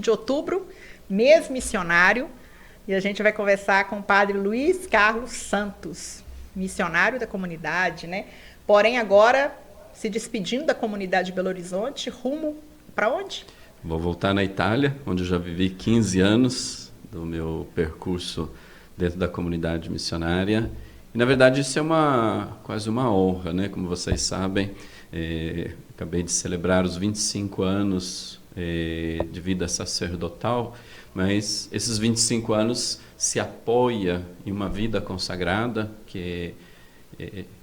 de outubro, mês missionário, e a gente vai conversar com o padre Luiz Carlos Santos, missionário da comunidade, né? Porém, agora, se despedindo da comunidade de Belo Horizonte, rumo para onde? Vou voltar na Itália, onde eu já vivi 15 anos do meu percurso dentro da comunidade missionária. E, na verdade, isso é quase uma honra, né? Como vocês sabem, acabei de celebrar os 25 anos de vida sacerdotal, mas esses 25 anos se apoia em uma vida consagrada, que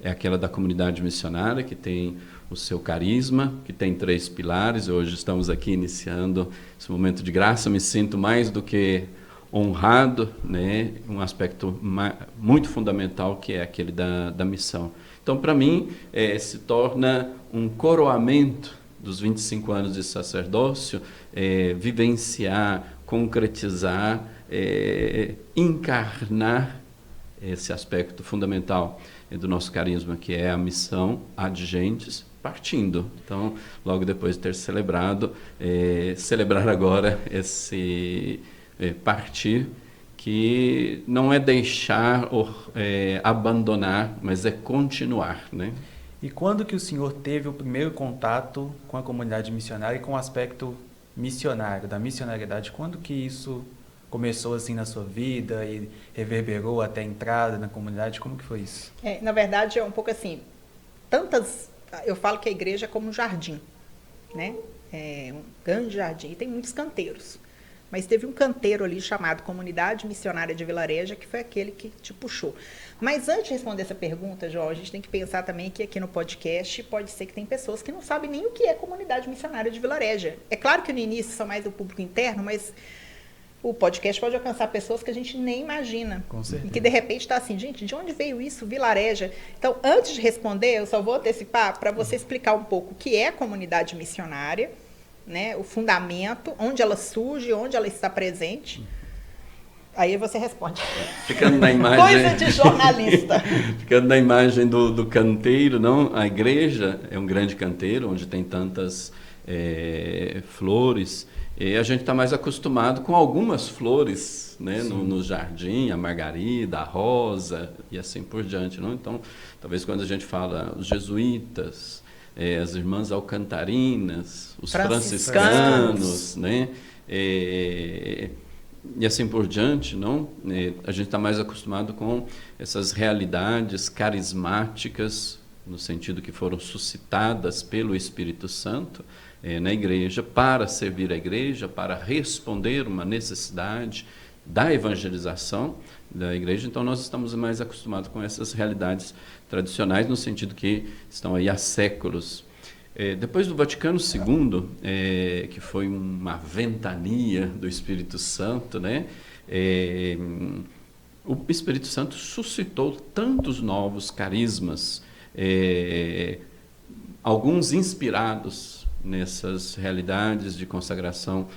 é aquela da comunidade missionária, que tem o seu carisma, que tem 3 pilares. Hoje estamos aqui iniciando esse momento de graça, me sinto mais do que honrado, né? Um aspecto muito fundamental, que é aquele da missão. Então, para mim, se torna um coroamento dos 25 anos de sacerdócio, vivenciar, concretizar, encarnar esse aspecto fundamental do nosso carisma, que é a missão ad gentes, partindo. Então, logo depois de ter celebrado, celebrar agora esse partir, que não é deixar ou abandonar, mas é continuar, né? E quando que o senhor teve o primeiro contato com a comunidade missionária e com o aspecto missionário, da missionariedade? Quando que isso começou assim na sua vida e reverberou até a entrada na comunidade? Como que foi isso? Na verdade, é um pouco assim, eu falo que a igreja é como um jardim, né? É um grande jardim, e tem muitos canteiros. Mas teve um canteiro ali chamado Comunidade Missionária de Vilareja, que foi aquele que te puxou. Mas antes de responder essa pergunta, Jorge, a gente tem que pensar também que aqui no podcast pode ser que tem pessoas que não sabem nem o que é Comunidade Missionária de Vilareja. É claro que no início são mais o público interno, mas o podcast pode alcançar pessoas que a gente nem imagina. Com certeza. E que de repente está assim, gente, de onde veio isso, Vilareja? Então, antes de responder, eu só vou antecipar para você explicar um pouco o que é comunidade missionária, né, o fundamento, onde ela surge, onde ela está presente. Aí você responde. Ficando na imagem, coisa de jornalista. Ficando na imagem do canteiro, não? A igreja é um grande canteiro, onde tem tantas flores, e a gente está mais acostumado com algumas flores, né, no jardim, a margarida, a rosa e assim por diante, não? Então, talvez quando a gente fala os jesuítas, as irmãs alcantarinas, os franciscanos, né? E assim por diante, não? A gente está mais acostumado com essas realidades carismáticas, no sentido que foram suscitadas pelo Espírito Santo na igreja, para servir a igreja, para responder uma necessidade da evangelização da igreja. Então, nós estamos mais acostumados com essas realidades tradicionais, no sentido que estão aí há séculos. Depois do Vaticano II, que foi uma ventania do Espírito Santo, né? O Espírito Santo suscitou tantos novos carismas, alguns inspirados nessas realidades de consagração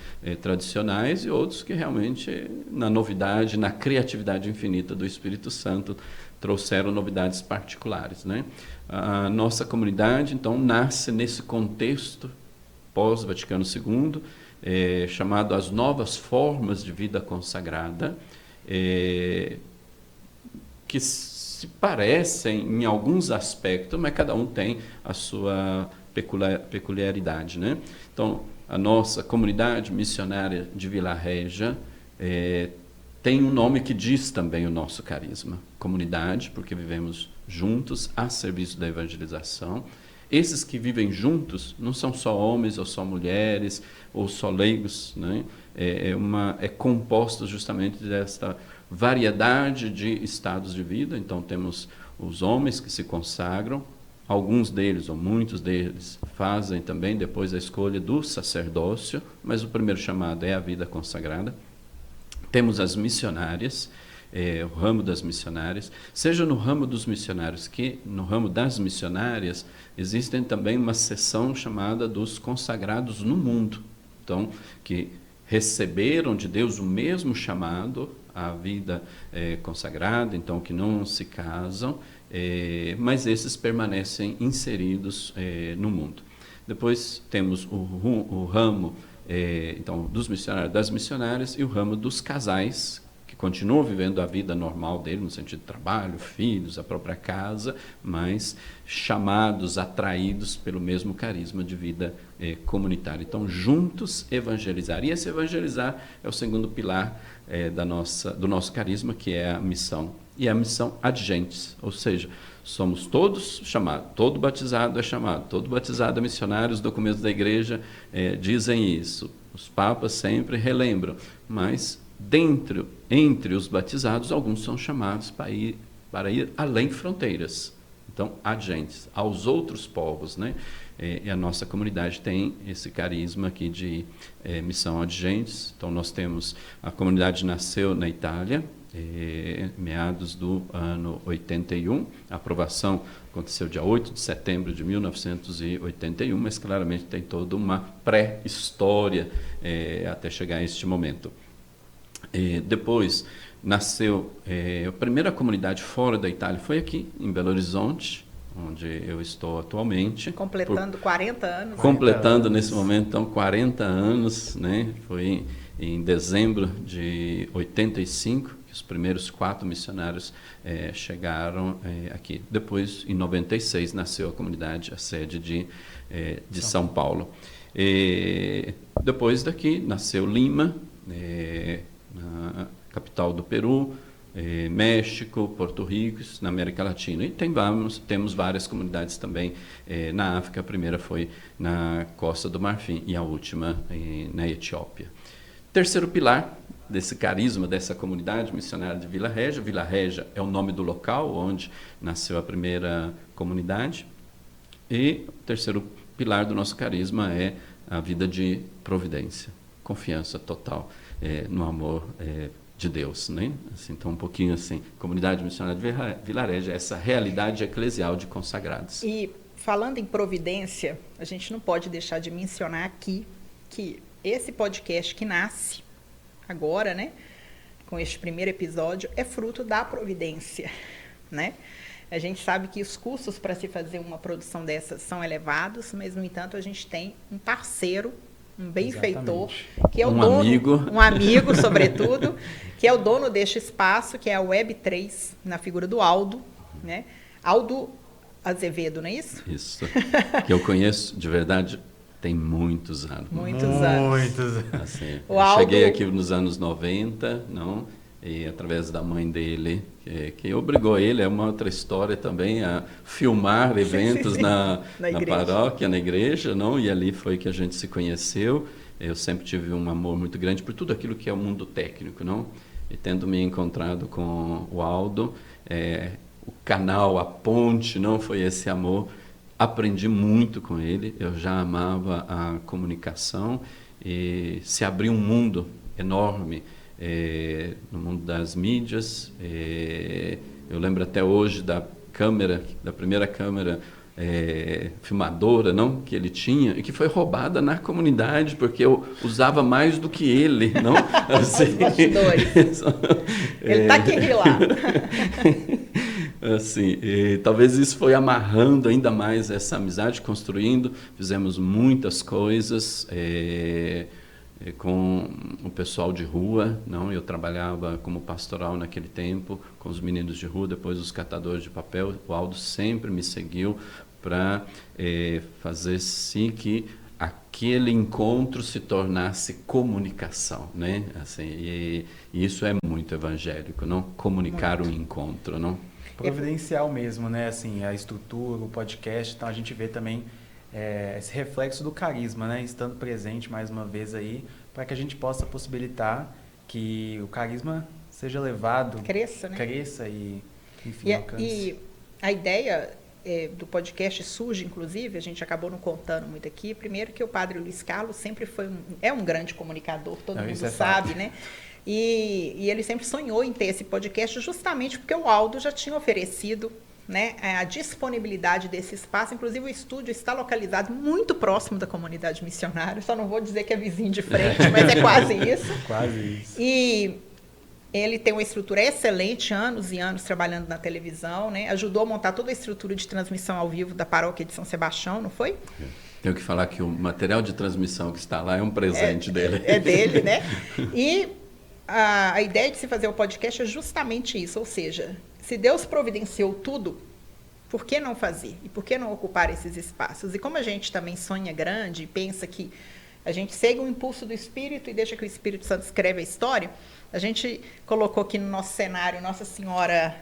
tradicionais, e outros que realmente, na novidade, na criatividade infinita do Espírito Santo, trouxeram novidades particulares, né? A nossa comunidade, então, nasce nesse contexto pós-Vaticano II, chamado As Novas Formas de Vida Consagrada, que se parecem em alguns aspectos, mas cada um tem a sua peculiaridade, né? Então, a nossa comunidade missionária de Vilareja tem um nome que diz também o nosso carisma. Comunidade, porque vivemos juntos a serviço da evangelização. Esses que vivem juntos não são só homens ou só mulheres ou só leigos, né? É composto justamente desta variedade de estados de vida. Então, temos os homens que se consagram, alguns deles, ou muitos deles, fazem também depois a escolha do sacerdócio, mas o primeiro chamado é a vida consagrada. Temos as missionárias, o ramo das missionárias. Seja no ramo dos missionários que no ramo das missionárias, existem também uma seção chamada dos consagrados no mundo. Então, que receberam de Deus o mesmo chamado à vida consagrada, então que não se casam, mas esses permanecem inseridos no mundo. Depois temos o ramo então, dos missionários, das missionárias, e o ramo dos casais, que continuam vivendo a vida normal dele, no sentido de trabalho, filhos, a própria casa, mas chamados, atraídos pelo mesmo carisma de vida comunitária. Então, juntos evangelizar. E esse evangelizar é o segundo pilar do nosso carisma, que é a missão. E a missão ad gentes, ou seja, somos todos chamados, todo batizado é chamado, todo batizado é missionário, os documentos da igreja dizem isso, os papas sempre relembram, mas entre os batizados, alguns são chamados para ir além fronteiras, então ad gentes, aos outros povos, né? E a nossa comunidade tem esse carisma aqui de missão ad gentes. Então nós temos, a comunidade nasceu na Itália, meados do ano 81, a aprovação aconteceu dia 8 de setembro de 1981, mas claramente tem toda uma pré-história até chegar a este momento. Depois nasceu a primeira comunidade fora da Itália, foi aqui em Belo Horizonte, onde eu estou atualmente. Completando 40 anos. Completando nesse momento, então, 40 anos, né? Foi em dezembro de 85 que os primeiros 4 missionários chegaram aqui. Depois, em 96, nasceu a comunidade, a sede de São Paulo. Depois daqui, nasceu Lima, na capital do Peru, México, Porto Rico, na América Latina. E temos várias comunidades também na África. A primeira foi na Costa do Marfim e a última na Etiópia. Terceiro pilar desse carisma, dessa comunidade missionária de Vila Régia. Vila Régia é o nome do local onde nasceu a primeira comunidade. E o terceiro pilar do nosso carisma é a vida de providência, confiança total no amor de Deus, né? Assim, então, um pouquinho assim, comunidade missionária de Vila Régia, essa realidade eclesial de consagrados. E falando em providência, a gente não pode deixar de mencionar aqui que esse podcast que nasce agora, né, com este primeiro episódio, é fruto da providência, né? A gente sabe que os custos para se fazer uma produção dessas são elevados, mas, no entanto, a gente tem um parceiro, um benfeitor, que é o dono, um amigo, sobretudo, que é o dono deste espaço, que é a Web3, na figura do Aldo, né? Aldo Azevedo, não é isso? Isso, que eu conheço de verdade tem muitos anos. Muitos anos. Assim, o Aldo... Cheguei aqui nos anos 90, não? E através da mãe dele, que obrigou ele, é uma outra história também, a filmar eventos na paróquia, na igreja, não? E ali foi que a gente se conheceu. Eu sempre tive um amor muito grande por tudo aquilo que é o mundo técnico, não? E tendo me encontrado com o Aldo, o canal, a ponte, não foi esse amor. Aprendi muito com ele, eu já amava a comunicação e se abriu um mundo enorme no mundo das mídias. Eu lembro até hoje da primeira câmera filmadora, não, que ele tinha, e que foi roubada na comunidade, porque eu usava mais do que ele, não? Assim, ele está aqui lá. Assim, talvez isso foi amarrando ainda mais essa amizade, construindo, fizemos muitas coisas com o pessoal de rua, não? Eu trabalhava como pastoral naquele tempo, com os meninos de rua, depois os catadores de papel. O Aldo sempre me seguiu para fazer sim que aquele encontro se tornasse comunicação, né? Assim, e isso é muito evangélico, não? Comunicar o encontro, não? Providencial mesmo, né? Assim, a estrutura, o podcast, então a gente vê também esse reflexo do carisma, né? Estando presente mais uma vez aí, para que a gente possa possibilitar que o carisma seja levado, cresça, né? Cresça e, enfim, alcance. E a ideia do podcast surge, inclusive, a gente acabou não contando muito aqui, primeiro que o padre Luiz Carlos sempre é um grande comunicador, todo mundo sabe, né? E ele sempre sonhou em ter esse podcast justamente porque o Aldo já tinha oferecido, né, a disponibilidade desse espaço. Inclusive o estúdio está localizado muito próximo da comunidade missionária, só não vou dizer que é vizinho de frente, mas é quase isso. Quase isso. E ele tem uma estrutura excelente, anos e anos trabalhando na televisão, né? Ajudou a montar toda a estrutura de transmissão ao vivo da paróquia de São Sebastião, não foi? Tenho que falar que o material de transmissão que está lá é um presente dele. É dele, né? E a ideia de se fazer o podcast é justamente isso, ou seja, se Deus providenciou tudo, por que não fazer? E por que não ocupar esses espaços? E como a gente também sonha grande e pensa que a gente segue o impulso do Espírito e deixa que o Espírito Santo escreve a história, a gente colocou aqui no nosso cenário Nossa Senhora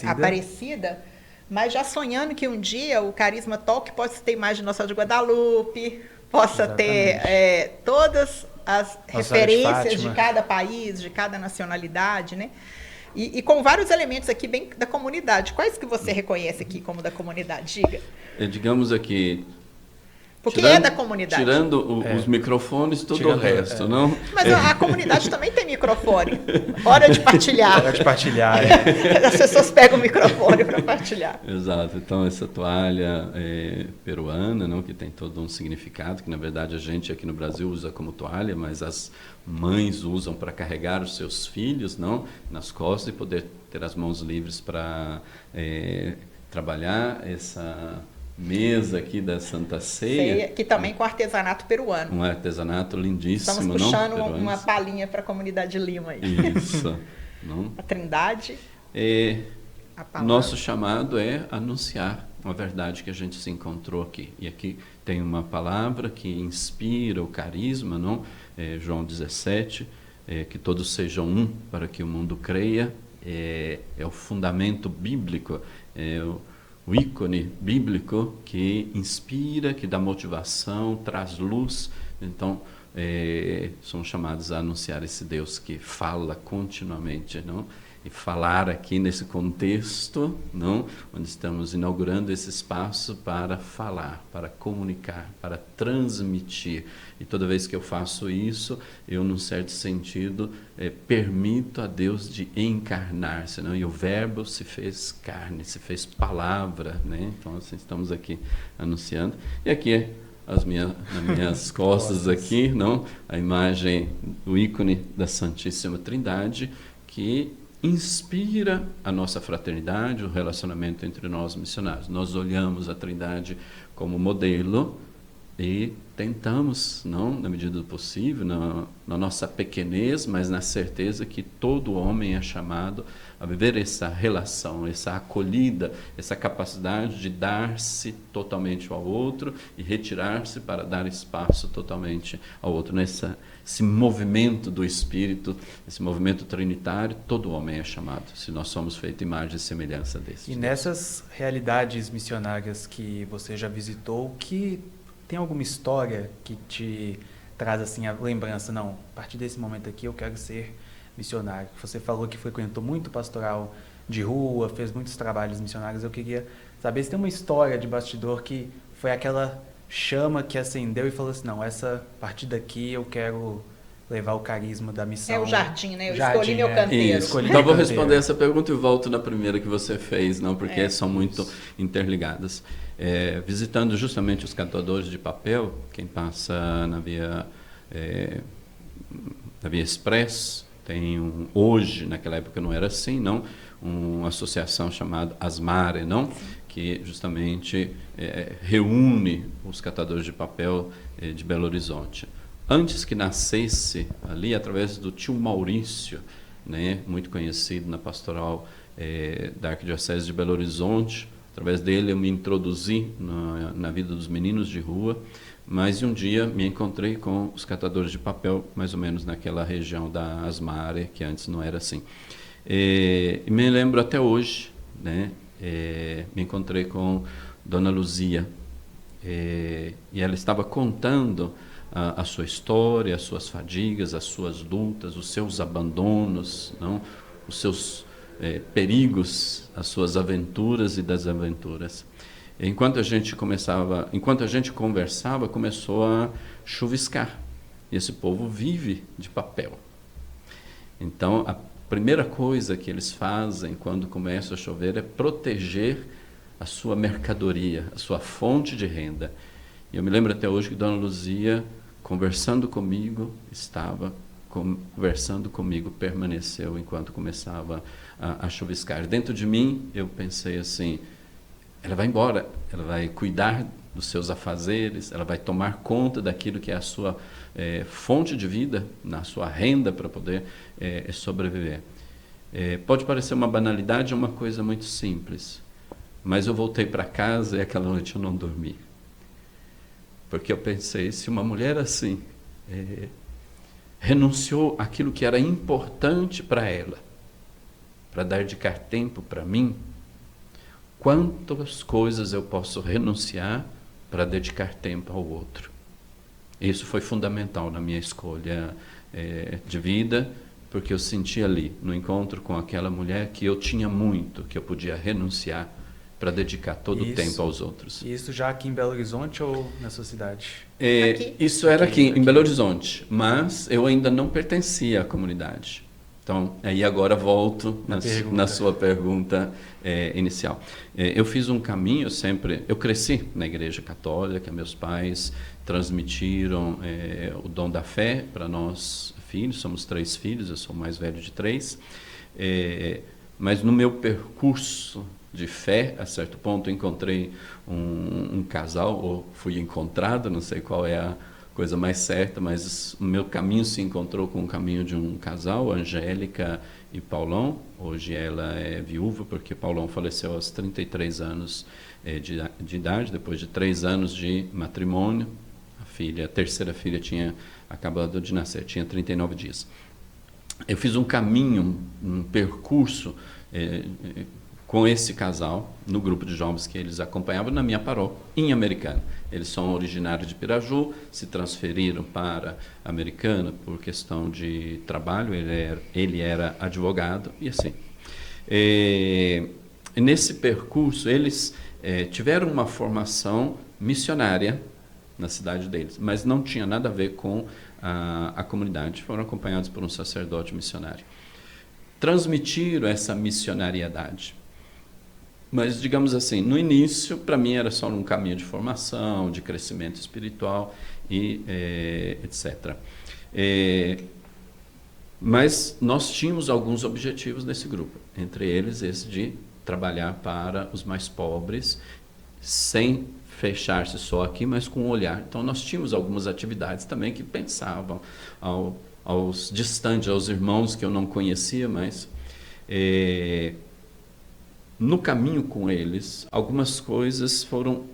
Aparecida, mas já sonhando que um dia o Carisma Talk possa ter imagem de Nossa Senhora de Guadalupe, possa ter todas as referências de cada país, de cada nacionalidade, né? E com vários elementos aqui bem da comunidade. Quais que você reconhece aqui como da comunidade? Diga. Digamos aqui... Porque é da comunidade. Tirando os microfones, todo o resto, não? Mas a comunidade também tem microfone. Hora de partilhar. Hora de partilhar. As pessoas pegam o microfone para partilhar. Exato. Então, essa toalha peruana, não, que tem todo um significado, que na verdade a gente aqui no Brasil usa como toalha, mas as mães usam para carregar os seus filhos, não, nas costas e poder ter as mãos livres para trabalhar essa... mesa aqui da Santa Ceia. Que também com artesanato peruano. Um artesanato lindíssimo. Estamos puxando uma palhinha para a comunidade de Lima. Aí. Isso. Não? A Trindade. Nosso chamado é anunciar uma verdade que a gente se encontrou aqui. E aqui tem uma palavra que inspira o carisma, não? João 17, que todos sejam um para que o mundo creia. É o fundamento bíblico, o ícone bíblico que inspira, que dá motivação, traz luz. Então, somos chamados a anunciar esse Deus que fala continuamente, não? E falar aqui nesse contexto, não? Onde estamos inaugurando esse espaço para falar, para comunicar, para transmitir. E toda vez que eu faço isso, eu, num certo sentido, permito a Deus de encarnar-se, não? E o Verbo se fez carne, se fez palavra, né? Então, assim, estamos aqui anunciando. E aqui nas minhas costas aqui, não? A imagem, o ícone da Santíssima Trindade, que inspira a nossa fraternidade, o relacionamento entre nós missionários. Nós olhamos a Trindade como modelo e tentamos, não, na medida do possível, na nossa pequenez, mas na certeza que todo homem é chamado a viver essa relação, essa acolhida, essa capacidade de dar-se totalmente ao outro e retirar-se para dar espaço totalmente ao outro. Esse movimento do Espírito, esse movimento trinitário, todo homem é chamado, se nós somos feitos imagem e semelhança desse. E nessas realidades missionárias que você já visitou, que tem alguma história que te traz assim a lembrança, não, a partir desse momento aqui eu quero ser missionário? Você falou que frequentou muito pastoral de rua, fez muitos trabalhos missionários. Eu queria saber se tem uma história de bastidor que foi aquela chama que acendeu e falou assim, não, a partir daqui eu quero levar o carisma da missão. É o jardim, né? Eu escolhi meu canteiro. Isso. Então vou responder essa pergunta e volto na primeira que você fez, não, porque são muito interligadas. Visitando justamente os catadores de papel, quem passa na Via Express, tem hoje, naquela época não era assim, não, uma associação chamada Asmare, não, que justamente reúne os catadores de papel de Belo Horizonte. Antes que nascesse ali, através do tio Maurício, né, muito conhecido na pastoral da Arquidiocese de Belo Horizonte, através dele eu me introduzi na vida dos meninos de rua, mas um dia me encontrei com os catadores de papel, mais ou menos naquela região da Asmare, que antes não era assim. E me lembro até hoje, né, me encontrei com Dona Luzia, e ela estava contando a sua história, as suas fadigas, as suas lutas, os seus abandonos, não? Os seus perigos, as suas aventuras e desaventuras. Enquanto a gente conversava, começou a chuviscar. E esse povo vive de papel. Então, a primeira coisa que eles fazem quando começa a chover é proteger a sua mercadoria, a sua fonte de renda. E eu me lembro até hoje que Dona Luzia, conversando comigo, permaneceu enquanto começava a chuviscar. Dentro de mim, eu pensei assim, ela vai embora, ela vai cuidar dos seus afazeres, ela vai tomar conta daquilo que é a sua fonte de vida, na sua renda para poder sobreviver. Pode parecer uma banalidade, é uma coisa muito simples, mas eu voltei para casa e aquela noite eu não dormi. Porque eu pensei, se uma mulher assim renunciou àquilo que era importante para ela, para dedicar tempo para mim, quantas coisas eu posso renunciar para dedicar tempo ao outro? Isso foi fundamental na minha escolha de vida, porque eu senti ali, no encontro com aquela mulher, que eu tinha muito, que eu podia renunciar para dedicar todo o tempo aos outros. E isso já aqui em Belo Horizonte ou na sua cidade? Isso era aqui em Belo Horizonte, mas eu ainda não pertencia à comunidade. Então, aí agora volto na sua pergunta inicial. Eu fiz um caminho eu cresci na Igreja Católica, meus pais transmitiram o dom da fé para nós filhos, somos 3 filhos, eu sou o mais velho de 3, mas no meu percurso de fé, a certo ponto encontrei um casal, ou fui encontrado, não sei qual é a coisa mais certa, mas o meu caminho se encontrou com o caminho de um casal, Angélica e Paulão. Hoje ela é viúva, porque Paulão faleceu aos 33 anos de idade, depois de 3 anos de matrimônio. A terceira filha tinha acabado de nascer, tinha 39 dias. Eu fiz um caminho, um percurso com esse casal, no grupo de jovens que eles acompanhavam na minha paróquia, em Americana. Eles são originários de Piraju, se transferiram para Americana por questão de trabalho, ele era advogado, e assim. Nesse percurso, eles tiveram uma formação missionária na cidade deles, mas não tinha nada a ver com a comunidade. Foram acompanhados por um sacerdote missionário. Transmitiram essa missionariedade. Mas, digamos assim, no início, para mim era só um caminho de formação, de crescimento espiritual e etc. Mas nós tínhamos alguns objetivos nesse grupo, entre eles esse de trabalhar para os mais pobres, sem fechar-se só aqui, mas com um olhar. Então, nós tínhamos algumas atividades também que pensavam aos distantes, aos irmãos que eu não conhecia, mas... no caminho com eles, algumas coisas foram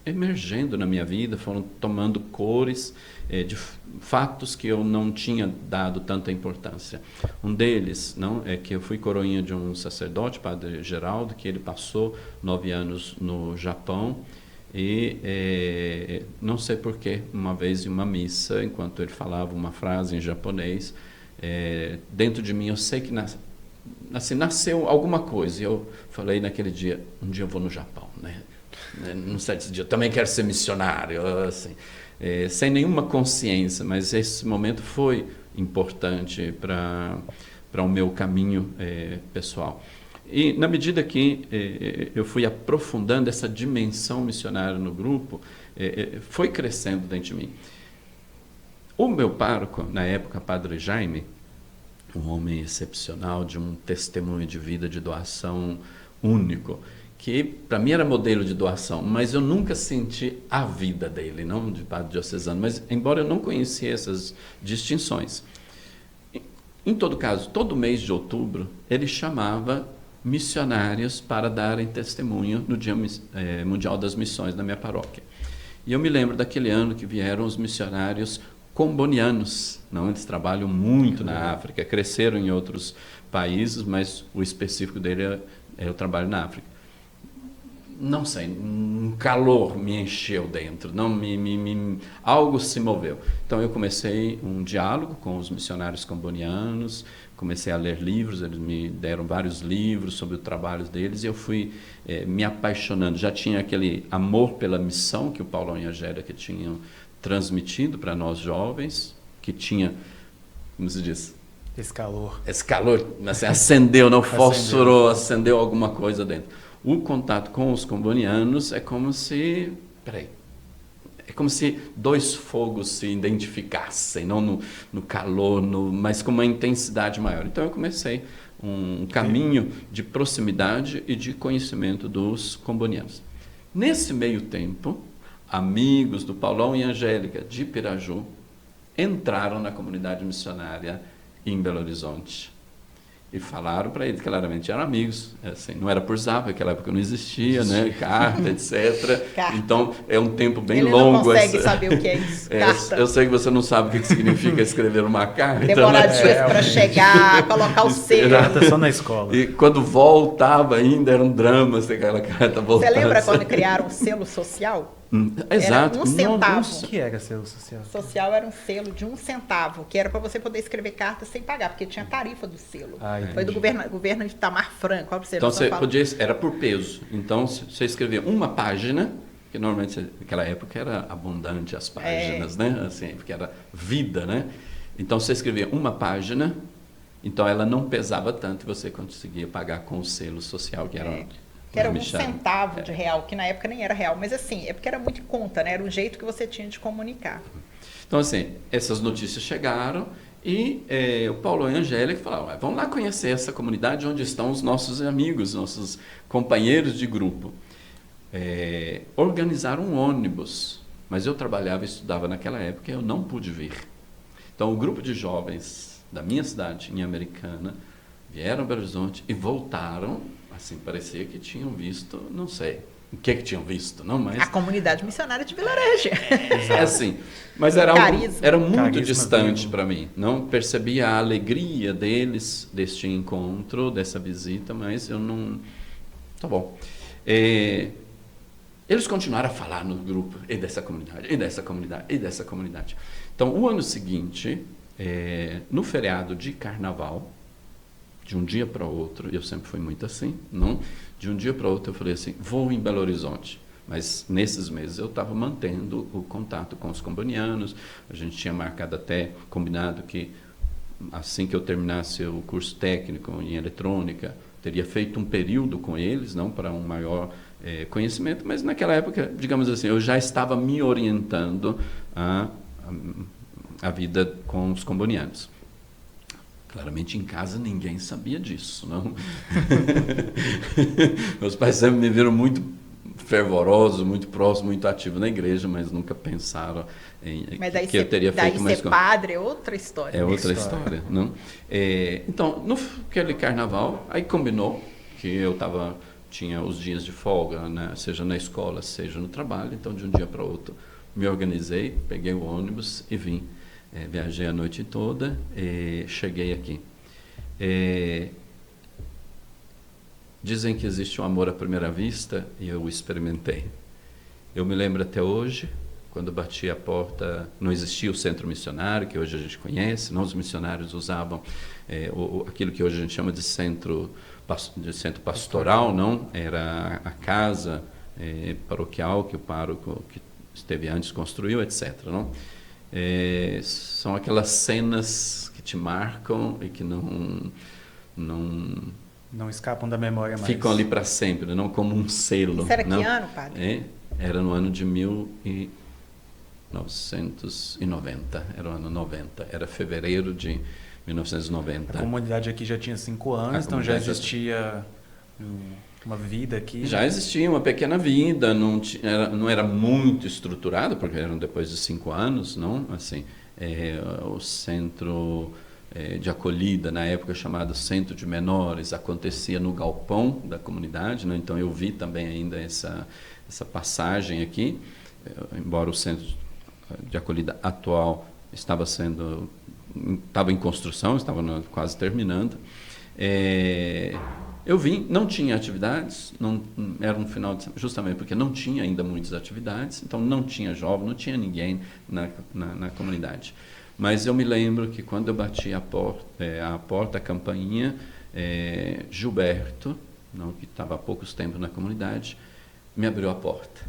emergendo na minha vida, foram tomando cores de fatos que eu não tinha dado tanta importância. Um deles é que eu fui coroinha de um sacerdote, Padre Geraldo, que ele passou 9 anos no Japão, e não sei porquê, uma vez em uma missa, enquanto ele falava uma frase em japonês, dentro de mim eu sei que nasceu alguma coisa, e eu falei naquele dia, um dia eu vou no Japão, né? Num certo dia, eu também quero ser missionário, assim, sem nenhuma consciência, mas esse momento foi importante para o meu caminho pessoal. E na medida que eu fui aprofundando essa dimensão missionária no grupo, foi crescendo dentro de mim. O meu pároco, na época, Padre Jaime, um homem excepcional, de um testemunho de vida, de doação único, que para mim era modelo de doação, mas eu nunca senti a vida dele, não de padre diocesano, mas embora eu não conhecia essas distinções. Em todo caso, todo mês de outubro, ele chamava missionários para darem testemunho no Dia Mundial das Missões na minha paróquia. E eu me lembro daquele ano que vieram os missionários combonianos, não, eles trabalham muito na África, cresceram em outros países, mas o específico dele é o trabalho na África. Não sei, um calor me encheu dentro, algo se moveu. Então eu comecei um diálogo com os missionários combonianos, comecei a ler livros, eles me deram vários livros sobre o trabalho deles, e eu fui me apaixonando. Já tinha aquele amor pela missão que o Paulão e a Angélica tinham transmitido para nós jovens, que tinha, como se diz? Esse calor, assim, acendeu, não fosforou, acendeu alguma coisa dentro. O contato com os combonianos é como se, dois fogos se identificassem, não no calor, mas com uma intensidade maior. Então eu comecei um caminho de proximidade e de conhecimento dos combonianos. Nesse meio tempo, amigos do Paulão e Angélica de Piraju entraram na comunidade missionária em Belo Horizonte. E falaram para eles, claramente eram amigos, assim, não era por zap, naquela época não existia, né? Carta, etc. Carta. Então, é um tempo bem Ele longo. Ele não consegue saber o que é isso, carta. Eu sei que você não sabe o que significa escrever uma carta. Demorar dias para chegar, colocar o selo. Carta só na escola. E quando voltava ainda, era um drama se aquela carta voltasse. Você lembra quando criaram o selo social? Exato. Era 1 centavo. O que era selo social? Social era um selo de 1 centavo, que era para você poder escrever carta sem pagar, porque tinha tarifa do selo. Foi do governo de Itamar Franco. Então você podia, era por peso. Então você escrevia uma página, que normalmente naquela época era abundante as páginas, né? Assim, porque era vida, né? Então você escrevia uma página, então ela não pesava tanto e você conseguia pagar com o selo social, que era que era 1 centavo de real, que na época nem era real, mas assim, é porque era muito em conta, né? Era um jeito que você tinha de comunicar. Então, assim, essas notícias chegaram e o Paulo e a Angélica falaram, vamos lá conhecer essa comunidade onde estão os nossos amigos, nossos companheiros de grupo. Organizaram um ônibus, mas eu trabalhava e estudava naquela época e eu não pude vir. Então, o grupo de jovens da minha cidade, em Americana, vieram a Belo Horizonte e voltaram. Assim, parecia que tinham visto, não sei o que tinham visto, não, mas... A comunidade missionária de Vilarejo. Assim, mas era muito Carisma distante para mim. Não percebia a alegria deles, deste encontro, dessa visita, mas eu não... Tá bom. Eles continuaram a falar no grupo, e dessa comunidade, e dessa comunidade, e dessa comunidade. Então, o ano seguinte, no feriado de Carnaval, de um dia para o outro, eu sempre fui muito assim, não? De um dia para o outro eu falei assim, vou em Belo Horizonte. Mas nesses meses eu estava mantendo o contato com os combonianos, a gente tinha marcado até, combinado que assim que eu terminasse o curso técnico em eletrônica, teria feito um período com eles, não, para um maior conhecimento, mas naquela época, digamos assim, eu já estava me orientando a vida com os combonianos. Claramente em casa ninguém sabia disso, não? Meus pais sempre me viram muito fervoroso, muito próximo, muito ativo na igreja, mas nunca pensaram que eu teria feito mais... Daí ser padre é outra história. É outra história, não? Então, naquele carnaval, aí combinou que eu tinha os dias de folga, né, seja na escola, seja no trabalho, então de um dia para outro me organizei, peguei o ônibus e vim. Viajei a noite toda e cheguei aqui. Dizem que existe um amor à primeira vista e eu experimentei. Eu me lembro até hoje, quando bati a porta, não existia o centro missionário, que hoje a gente conhece, não, os missionários usavam aquilo que hoje a gente chama de centro pastoral, não? Era a casa paroquial que o pároco que esteve antes construiu, etc. Não? São aquelas cenas que te marcam e que não escapam da memória mais. Ficam ali para sempre, não como um selo. Isso era não. Que ano, padre? Era no ano de 1990, era o ano 90, era fevereiro de 1990. A comunidade aqui já tinha 5 anos, então já existia uma vida aqui. Já existia uma pequena vida, não era muito estruturada, porque eram depois de 5 anos, não? Assim, o centro de acolhida, na época chamado Centro de Menores, acontecia no galpão da comunidade, não? Então eu vi também ainda essa passagem aqui, embora o centro de acolhida atual estava em construção, estava quase terminando. Eu vim, não tinha atividades, era um final de semana, justamente porque não tinha ainda muitas atividades, então não tinha jovem, não tinha ninguém na comunidade. Mas eu me lembro que quando eu bati a porta, a campainha, Gilberto, não, que estava há poucos tempos na comunidade, me abriu a porta.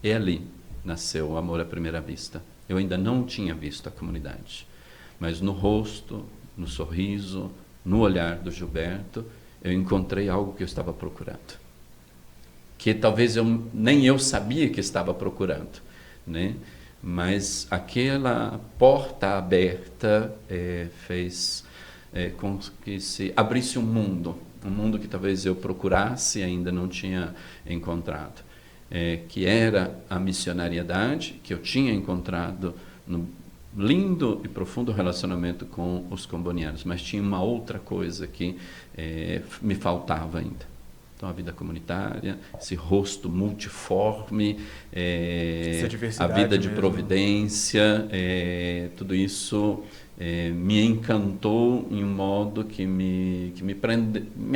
E ali nasceu o amor à primeira vista. Eu ainda não tinha visto a comunidade, mas no rosto, no sorriso, no olhar do Gilberto, eu encontrei algo que eu estava procurando, que talvez nem eu sabia que estava procurando, né? Mas aquela porta aberta fez com que se abrisse um mundo que talvez eu procurasse e ainda não tinha encontrado, que era a missionariedade que eu tinha encontrado no lindo e profundo relacionamento com os combonianos, mas tinha uma outra coisa que me faltava ainda. Então, a vida comunitária, esse rosto multiforme, a vida de mesmo. Providência, tudo isso me encantou em um modo que me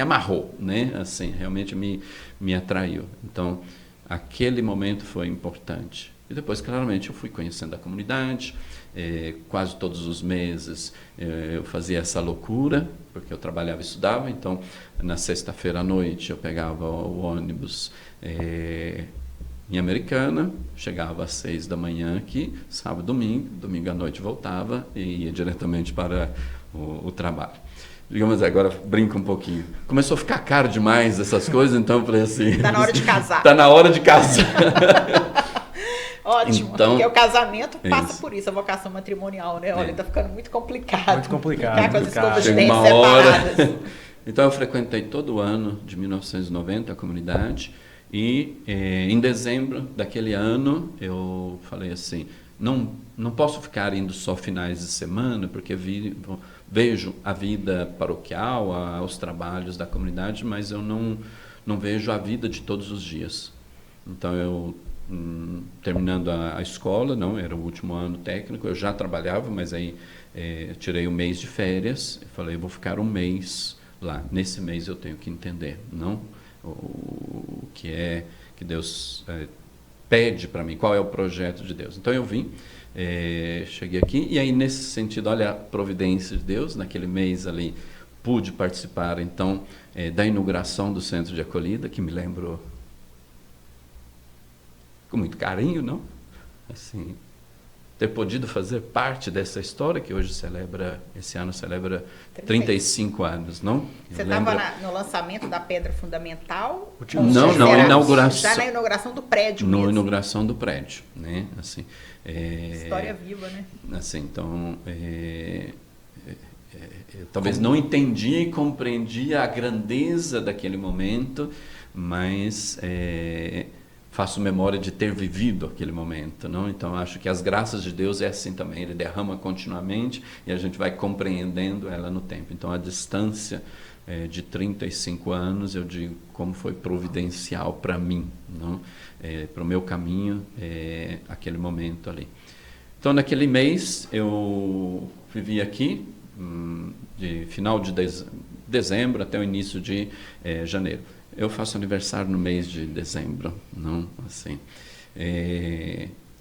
amarrou, né? Assim, realmente me atraiu. Então, aquele momento foi importante. E depois, claramente, eu fui conhecendo a comunidade. Quase todos os meses eu fazia essa loucura, porque eu trabalhava e estudava. Então, na sexta-feira à noite, eu pegava o ônibus em Americana, chegava às 6 da manhã aqui, sábado, domingo à noite voltava e ia diretamente para o trabalho. Digamos, agora brinca um pouquinho. Começou a ficar caro demais essas coisas, então eu falei assim... Está na hora de casar. Está na hora de casar. Ótimo, então, porque o casamento passa isso. por isso, a vocação matrimonial, né? Olha, está ficando muito complicado. Muito complicado. Ficar com as escovas de Chega dente uma hora. separadas. Então, eu frequentei todo o ano de 1990 a comunidade e em dezembro daquele ano eu falei assim, não posso ficar indo só finais de semana, porque vejo a vida paroquial, os trabalhos da comunidade, mas eu não vejo a vida de todos os dias. Então, eu... terminando a escola, não, era o último ano técnico, eu já trabalhava, mas aí tirei um mês de férias e falei, eu vou ficar um mês lá, nesse mês eu tenho que entender, não o que é que Deus pede para mim, qual é o projeto de Deus. Então eu vim, cheguei aqui e aí nesse sentido, olha a providência de Deus, naquele mês ali pude participar então da inauguração do centro de acolhida, que me lembro com muito carinho, não? Assim, ter podido fazer parte dessa história que hoje esse ano celebra 35 anos, não? Você estava no lançamento da pedra fundamental? Não, inauguração. Já na inauguração do prédio mesmo. Na inauguração do prédio, né? Assim, história viva, né? Assim, então, eu talvez não entendia e compreendia a grandeza daquele momento, mas... faço memória de ter vivido aquele momento, não? Então acho que as graças de Deus é assim também, Ele derrama continuamente e a gente vai compreendendo ela no tempo. Então a distância de 35 anos, eu digo como foi providencial para mim, não? Para o meu caminho, aquele momento ali. Então naquele mês eu vivi aqui, de final de dezembro até o início de janeiro. Eu faço aniversário no mês de dezembro, não assim.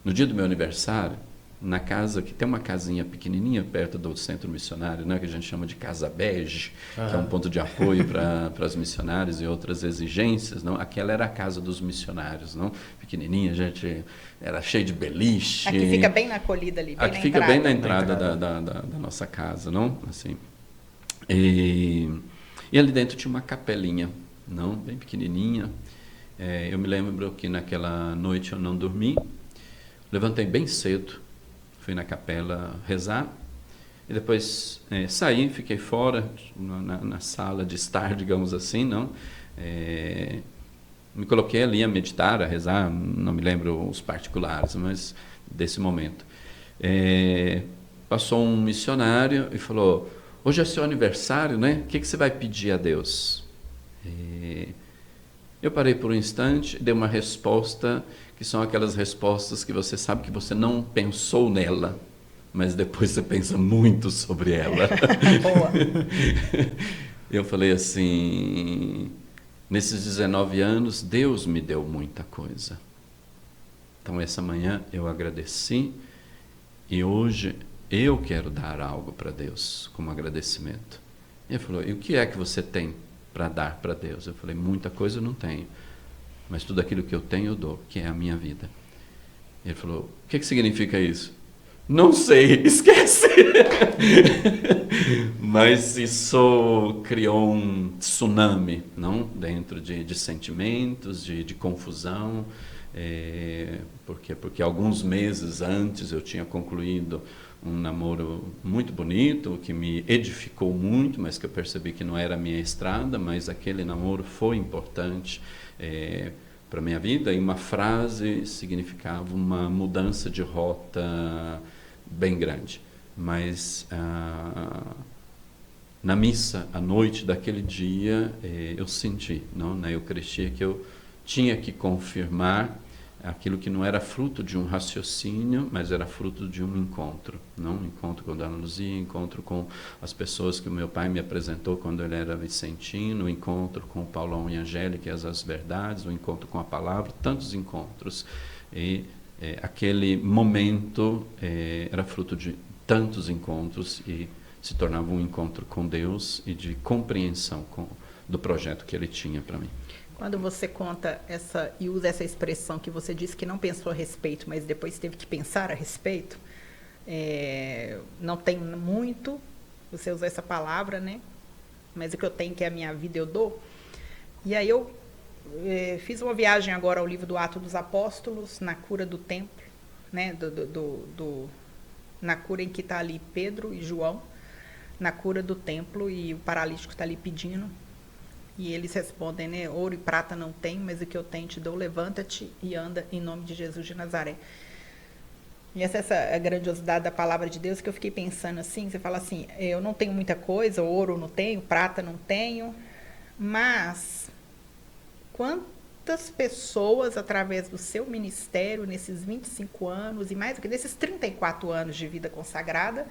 No dia do meu aniversário, na casa, que tem uma casinha pequenininha perto do centro missionário, né, que a gente chama de Casa Bege, que é um ponto de apoio para os missionários e outras exigências, não? Aquela era a casa dos missionários, não? Pequenininha, a gente era cheio de beliche. Aqui fica bem na acolhida ali, bem aqui na fica entrada. bem na entrada da nossa casa, não? Assim. E ali dentro tinha uma capelinha, não, bem pequenininha. Eu me lembro que naquela noite eu não dormi, levantei bem cedo, fui na capela rezar e depois saí, fiquei fora na sala de estar, digamos assim, não? Me coloquei ali a meditar, a rezar, não me lembro os particulares, mas desse momento. Passou um missionário e falou: hoje é seu aniversário, né? O que você vai pedir a Deus? Eu parei por um instante, dei uma resposta, que são aquelas respostas que você sabe que você não pensou nela, mas depois você pensa muito sobre ela. Boa. Eu falei assim, nesses 19 anos, Deus me deu muita coisa. Então, essa manhã eu agradeci e hoje eu quero dar algo para Deus como agradecimento. E ele falou: e o que é que você tem para dar para Deus? Eu falei: muita coisa eu não tenho, mas tudo aquilo que eu tenho eu dou, que é a minha vida. Ele falou: o que significa isso? Não sei, esquece. Mas isso criou um tsunami, não? Dentro de sentimentos, de confusão, porque alguns meses antes eu tinha concluído um namoro muito bonito, que me edificou muito, mas que eu percebi que não era a minha estrada, mas aquele namoro foi importante para a minha vida, e uma frase significava uma mudança de rota bem grande. Mas na missa, à noite daquele dia, eu senti, não, na Eucaristia, que eu tinha que confirmar aquilo que não era fruto de um raciocínio, mas era fruto de um encontro. Não? Um encontro com a Dona Luzia, encontro com as pessoas que o meu pai me apresentou quando ele era vicentino, o encontro com o Paulão e a Angélica e as verdades, o encontro com a palavra, tantos encontros. E aquele momento era fruto de tantos encontros e se tornava um encontro com Deus e de compreensão do projeto que ele tinha para mim. Quando você conta e usa essa expressão que você disse que não pensou a respeito, mas depois teve que pensar a respeito, não tem muito, você usa essa palavra, né? Mas o que eu tenho, que é a minha vida, eu dou. E aí eu fiz uma viagem agora ao livro do Atos dos Apóstolos, na cura do templo, né? Na cura em que está ali Pedro e João, na cura do templo, e o paralítico está ali pedindo. E eles respondem, né? Ouro e prata não tem, mas o que eu tenho te dou, levanta-te e anda em nome de Jesus de Nazaré. E essa é a grandiosidade da palavra de Deus, que eu fiquei pensando assim, você fala assim, eu não tenho muita coisa, ouro não tenho, prata não tenho, mas quantas pessoas, através do seu ministério, nesses 25 anos, e mais do que nesses 34 anos de vida consagrada,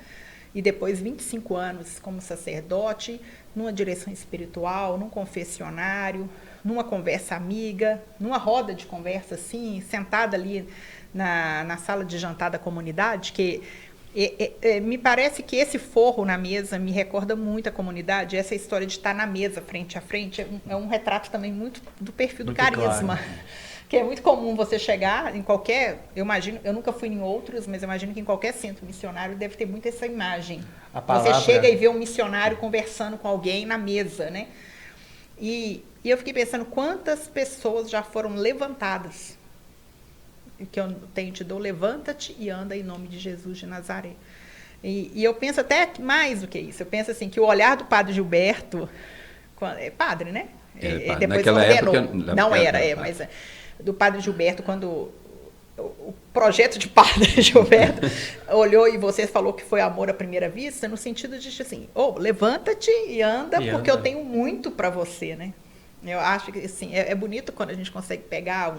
e depois 25 anos como sacerdote, numa direção espiritual, num confessionário, numa conversa amiga, numa roda de conversa assim, sentada ali na sala de jantar da comunidade, que me parece que esse forro na mesa me recorda muito a comunidade, essa história de estar na mesa, frente a frente, é um retrato também muito do perfil do carisma. Claro. Que é muito comum você chegar em qualquer, eu imagino, eu nunca fui em outros, mas eu imagino que em qualquer centro missionário deve ter muito essa imagem. Você chega e vê um missionário conversando com alguém na mesa, né? E eu fiquei pensando quantas pessoas já foram levantadas. Que eu tenho te dou, levanta-te e anda em nome de Jesus de Nazaré. E eu penso até mais do que isso. Eu penso assim, que o olhar do padre Gilberto, é padre, né? Padre. Depois naquela época, não era, mas do padre Gilberto, quando o projeto de padre Gilberto olhou e você falou que foi amor à primeira vista, no sentido de assim, levanta-te e anda, porque eu tenho muito para você, né? Eu acho que assim, é bonito quando a gente consegue pegar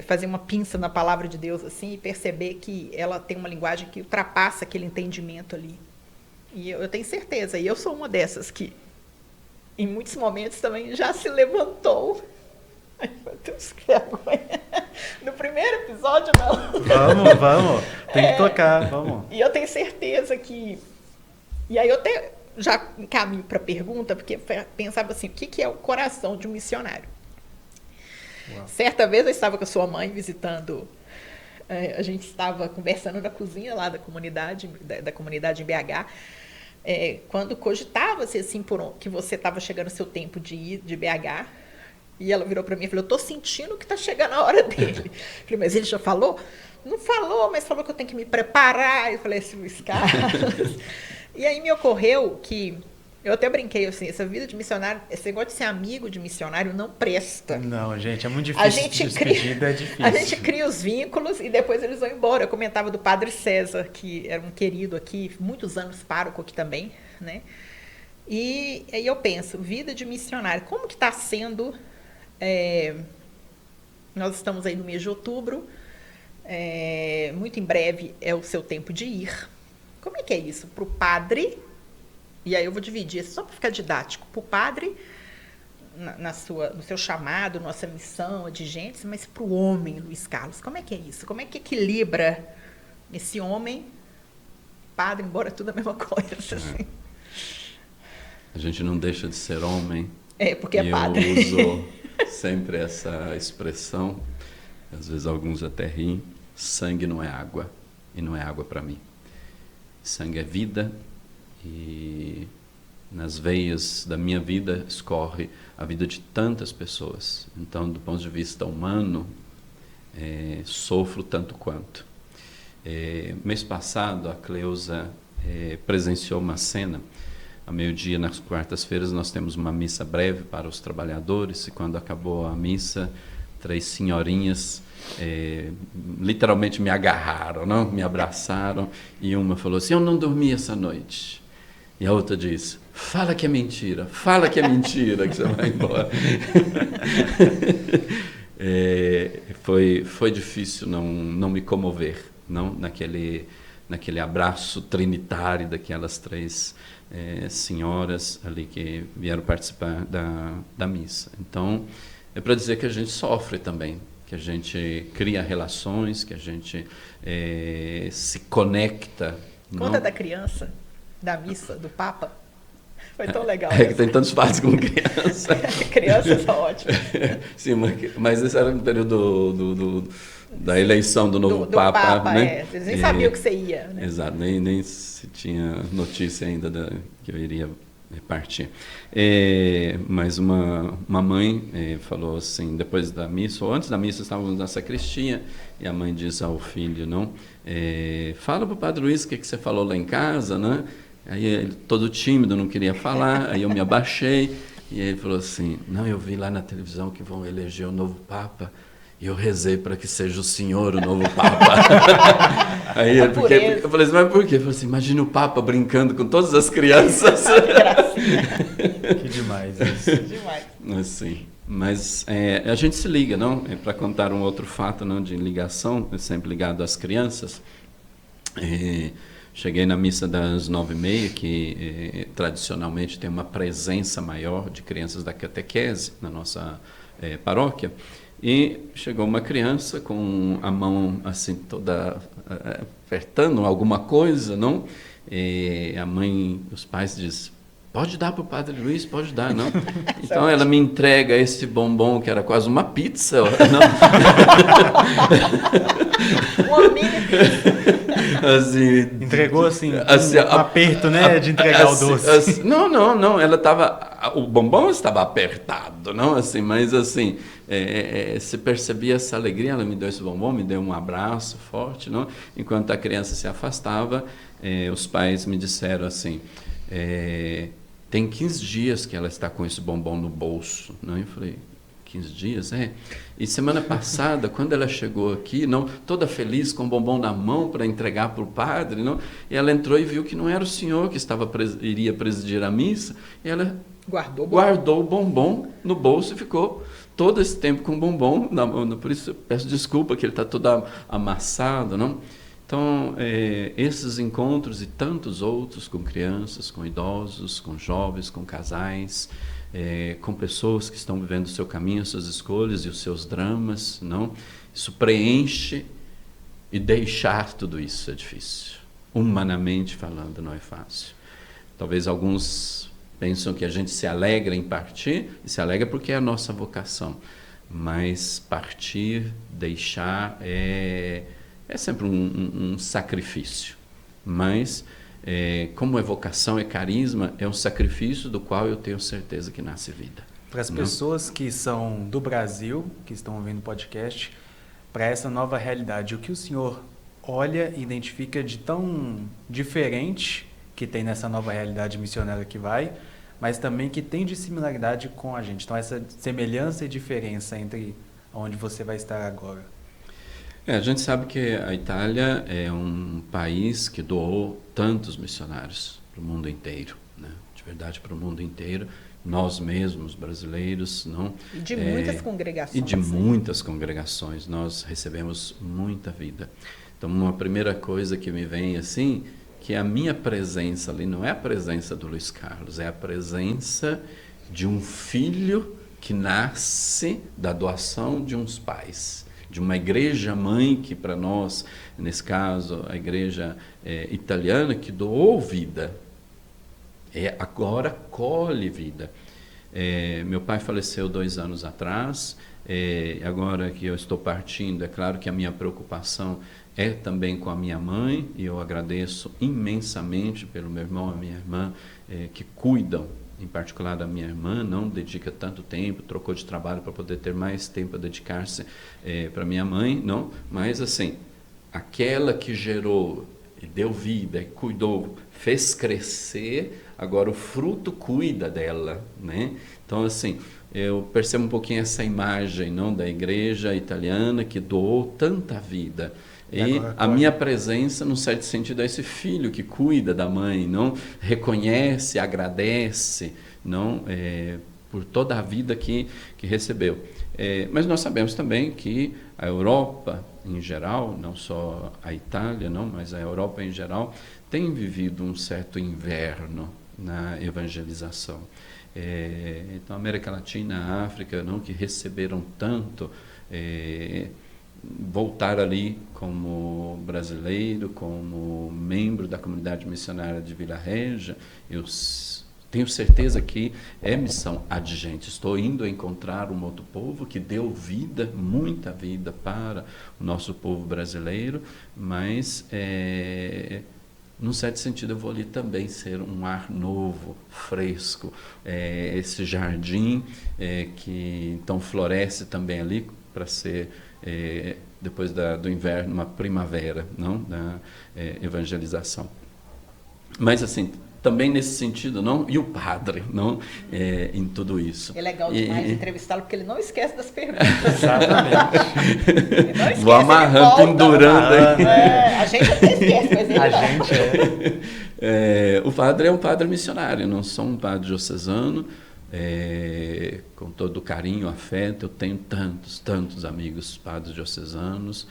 fazer uma pinça na palavra de Deus assim e perceber que ela tem uma linguagem que ultrapassa aquele entendimento ali. E eu tenho certeza, e eu sou uma dessas que em muitos momentos também já se levantou. Ai, meu Deus, que vergonha. No primeiro episódio, não. Vamos. Tem que tocar, vamos. E eu tenho certeza que... E aí eu até já encaminho para a pergunta, porque pensava assim, o que é o coração de um missionário? Uau. Certa vez eu estava com a sua mãe visitando... a gente estava conversando na cozinha lá da comunidade em BH, quando cogitava-se assim, que você estava chegando o seu tempo de ir de BH, e ela virou para mim e falou, eu estou sentindo que está chegando a hora dele. Eu falei, mas ele já falou? Não falou, mas falou que eu tenho que me preparar. Eu falei assim, Luiz Carlos. E aí me ocorreu que, eu até brinquei assim, essa vida de missionário, esse negócio de ser amigo de missionário não presta. Não, gente, é muito difícil. Despedida é difícil. A gente cria os vínculos e depois eles vão embora. Eu comentava do padre César, que era um querido aqui, muitos anos pároco aqui também, né? E aí eu penso, vida de missionário, como que está sendo... nós estamos aí no mês de outubro, muito em breve é o seu tempo de ir. Como é que é isso para o padre? E aí eu vou dividir, só para ficar didático, para o padre, no seu chamado, nossa missão de gente, mas para o homem, Luiz Carlos, como é que é isso? Como é que equilibra esse homem, padre, embora tudo a mesma coisa? Assim. A gente não deixa de ser homem. Porque é padre. Eu uso sempre essa expressão, às vezes alguns até riem, sangue não é água, e não é água para mim. Sangue é vida, e nas veias da minha vida escorre a vida de tantas pessoas. Então, do ponto de vista humano, sofro tanto quanto. Mês passado, a Cleusa presenciou uma cena. A meio-dia, nas quartas-feiras, nós temos uma missa breve para os trabalhadores, e quando acabou a missa, 3 senhorinhas literalmente me agarraram, não? Me abraçaram, e uma falou assim: eu não dormi essa noite. E a outra disse: fala que é mentira, que você vai embora. Foi difícil não me comover, não? Naquele abraço trinitário daquelas 3 senhoras ali que vieram participar da missa. Então, é para dizer que a gente sofre também, que a gente cria relações, que a gente se conecta. Conta da criança, da missa, do Papa. Foi tão legal. Que tem tantos fatos com criança. Crianças são ótimas. Sim, mas esse era no período da eleição do novo Papa, né? Eles nem sabiam que você ia, né? Exato, nem se tinha notícia ainda que eu iria partir. Mas uma mãe falou assim, depois da missa, ou antes da missa, estávamos na sacristia, e a mãe diz ao filho, não, fala para o Padre Luiz o que você falou lá em casa, né? Aí ele, todo tímido, não queria falar, aí eu me abaixei, e ele falou assim: não, eu vi lá na televisão que vão eleger o novo Papa, e eu rezei para que seja o senhor o novo Papa. Aí eu falei assim: mas por quê? Ele falou assim: imagina o Papa brincando com todas as crianças. Que demais isso. Demais. Assim, mas a gente se liga, não? Para contar um outro fato, não, de ligação, sempre ligado às crianças. Cheguei na missa das 9h30, que tradicionalmente tem uma presença maior de crianças da catequese na nossa paróquia, e chegou uma criança com a mão assim toda apertando alguma coisa, não? E a mãe, os pais dizem: pode dar para o Padre Luiz, pode dar, não? Então ela me entrega esse bombom que era quase uma pizza, não? Uma mini pizza. Assim, entregou assim um aperto, né, de entregar o doce. Não, ela estava, o bombom estava apertado, não, assim, mas assim, se percebia essa alegria. Ela me deu esse bombom, me deu um abraço forte, não? Enquanto a criança se afastava, os pais me disseram assim: tem 15 dias que ela está com esse bombom no bolso, não? Eu falei: 15 dias? E semana passada, quando ela chegou aqui, não, toda feliz, com o bombom na mão para entregar para o padre, não? E ela entrou e viu que não era o senhor que iria presidir a missa, e ela guardou o bombom no bolso e ficou todo esse tempo com o bombom na mão. Por isso eu peço desculpa que ele está todo amassado, não? Então, esses encontros e tantos outros com crianças, com idosos, com jovens, com casais, com pessoas que estão vivendo o seu caminho, as suas escolhas e os seus dramas, não? Isso preenche, e deixar tudo isso é difícil. Humanamente falando, não é fácil. Talvez alguns pensam que a gente se alegra em partir, e se alegra porque é a nossa vocação. Mas partir, deixar, é sempre um sacrifício. Mas como é vocação, é carisma, é um sacrifício do qual eu tenho certeza que nasce vida. Para as pessoas que são do Brasil, que estão ouvindo o podcast, para essa nova realidade, o que o senhor olha e identifica de tão diferente que tem nessa nova realidade missionária que vai, mas também que tem de similaridade com a gente? Então, essa semelhança e diferença entre onde você vai estar agora. A gente sabe que a Itália é um país que doou tantos missionários para o mundo inteiro, né? De verdade, para o mundo inteiro. Nós mesmos, brasileiros, não? E de muitas congregações. E de muitas congregações. Nós recebemos muita vida. Então, uma primeira coisa que me vem assim, que a minha presença ali não é a presença do Luiz Carlos, é a presença de um filho que nasce da doação de uns pais, de uma igreja-mãe que para nós, nesse caso, a igreja italiana, que doou vida, agora colhe vida. Meu pai faleceu 2 anos atrás, agora que eu estou partindo, é claro que a minha preocupação é também com a minha mãe, e eu agradeço imensamente pelo meu irmão e a minha irmã, que cuidam, em particular da minha irmã, não dedica tanto tempo, trocou de trabalho para poder ter mais tempo a dedicar-se para minha mãe, não, mas assim, aquela que gerou e deu vida, e cuidou, fez crescer, agora o fruto cuida dela, né? Então, assim, eu percebo um pouquinho essa imagem, não, da igreja italiana que doou tanta vida. E a minha presença, num certo sentido, é esse filho que cuida da mãe, não reconhece, agradece, não por toda a vida que recebeu. Mas nós sabemos também que a Europa, em geral, não só a Itália, não, mas a Europa em geral, tem vivido um certo inverno na evangelização. Então, a América Latina, a África, não, que receberam tanto, voltar ali como brasileiro, como membro da comunidade missionária de Vila Regia, eu tenho certeza que é missão adigente. Estou indo encontrar um outro povo que deu vida, muita vida para o nosso povo brasileiro, mas, num certo sentido, eu vou ali também ser um ar novo, fresco, esse jardim que então floresce também ali para ser, depois do inverno, uma primavera, não, da evangelização. Mas, assim, também nesse sentido, não? E o padre, não? Em tudo isso. É legal demais entrevistá-lo, porque ele não esquece das perguntas. Exatamente. Ele não esquece, vou amarrando, pendurando. A gente até esquece, mas ele A não. gente O padre é um padre missionário, não sou um padre diocesano. Com todo o carinho, afeto, eu tenho tantos amigos padres diocesanos,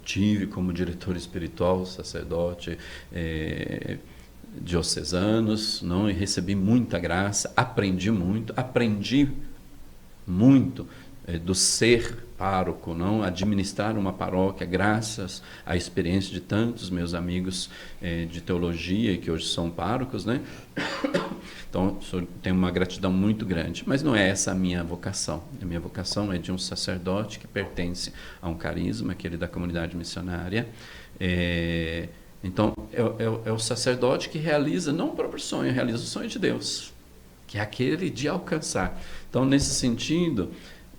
tive como diretor espiritual, sacerdote, diocesanos, não, e recebi muita graça, aprendi muito do ser pároco, não, administrar uma paróquia, graças à experiência de tantos meus amigos de teologia, que hoje são párocos, né? Então, tenho uma gratidão muito grande, mas não é essa a minha vocação. A minha vocação é de um sacerdote que pertence a um carisma, aquele da comunidade missionária. Então, é o sacerdote que realiza, não o próprio sonho, realiza o sonho de Deus, que é aquele de alcançar. Então, nesse sentido,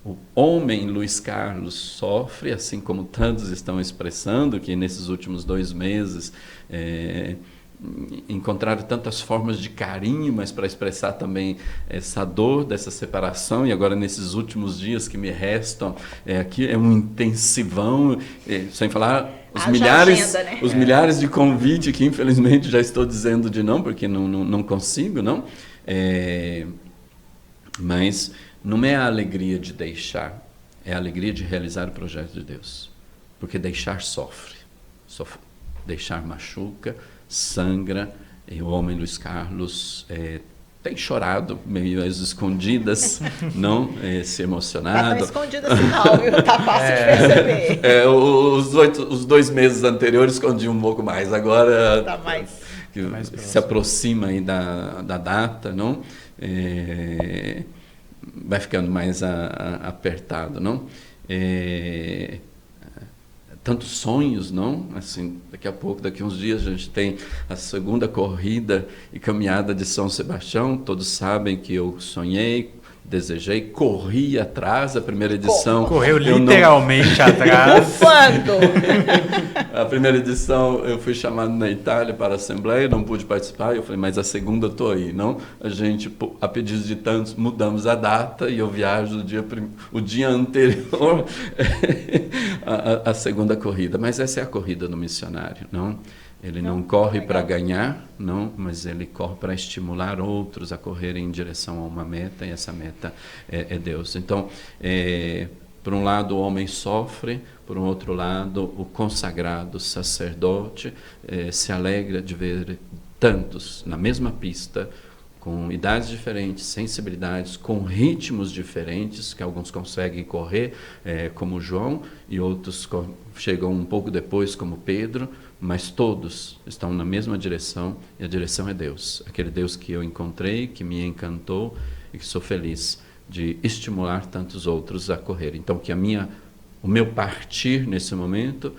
o homem Luiz Carlos sofre, assim como tantos estão expressando, que nesses últimos 2 meses encontraram tantas formas de carinho, mas para expressar também essa dor dessa separação, e agora nesses últimos dias que me restam, aqui é um intensivão, sem falar os milhares de convites que infelizmente já estou dizendo de não, porque não consigo, não. Mas não é a alegria de deixar, é a alegria de realizar o projeto de Deus. Porque deixar sofre, deixar machuca, sangra, e o homem Luiz Carlos tem chorado meio às escondidas, não se emocionado. Está escondida assim não, viu? Está fácil de perceber. Os 2 meses anteriores escondi um pouco mais, agora tá mais se aproxima aí da data, não? Vai ficando mais apertado, não? Tantos sonhos, não? Assim, daqui a pouco, daqui a uns dias, a gente tem a segunda corrida e caminhada de São Sebastião. Todos sabem que eu sonhei, desejei, corri atrás. A primeira edição... Correu literalmente atrás. Quando? A primeira edição eu fui chamado na Itália para a Assembleia, não pude participar. Eu falei, mas a segunda eu estou aí, não? A gente, a pedido de tantos, mudamos a data e eu viajo o dia anterior à segunda corrida. Mas essa é a corrida do missionário, não? Ele não corre para ganhar, não, mas ele corre para estimular outros a correrem em direção a uma meta, e essa meta é Deus. Então, por um lado, o homem sofre, por um outro lado, o consagrado sacerdote se alegra de ver tantos na mesma pista, com idades diferentes, sensibilidades, com ritmos diferentes, que alguns conseguem correr, como João, e outros chegam um pouco depois, como Pedro, mas todos estão na mesma direção, e a direção é Deus. Aquele Deus que eu encontrei, que me encantou, e que sou feliz de estimular tantos outros a correr. Então, que o meu partir nesse momento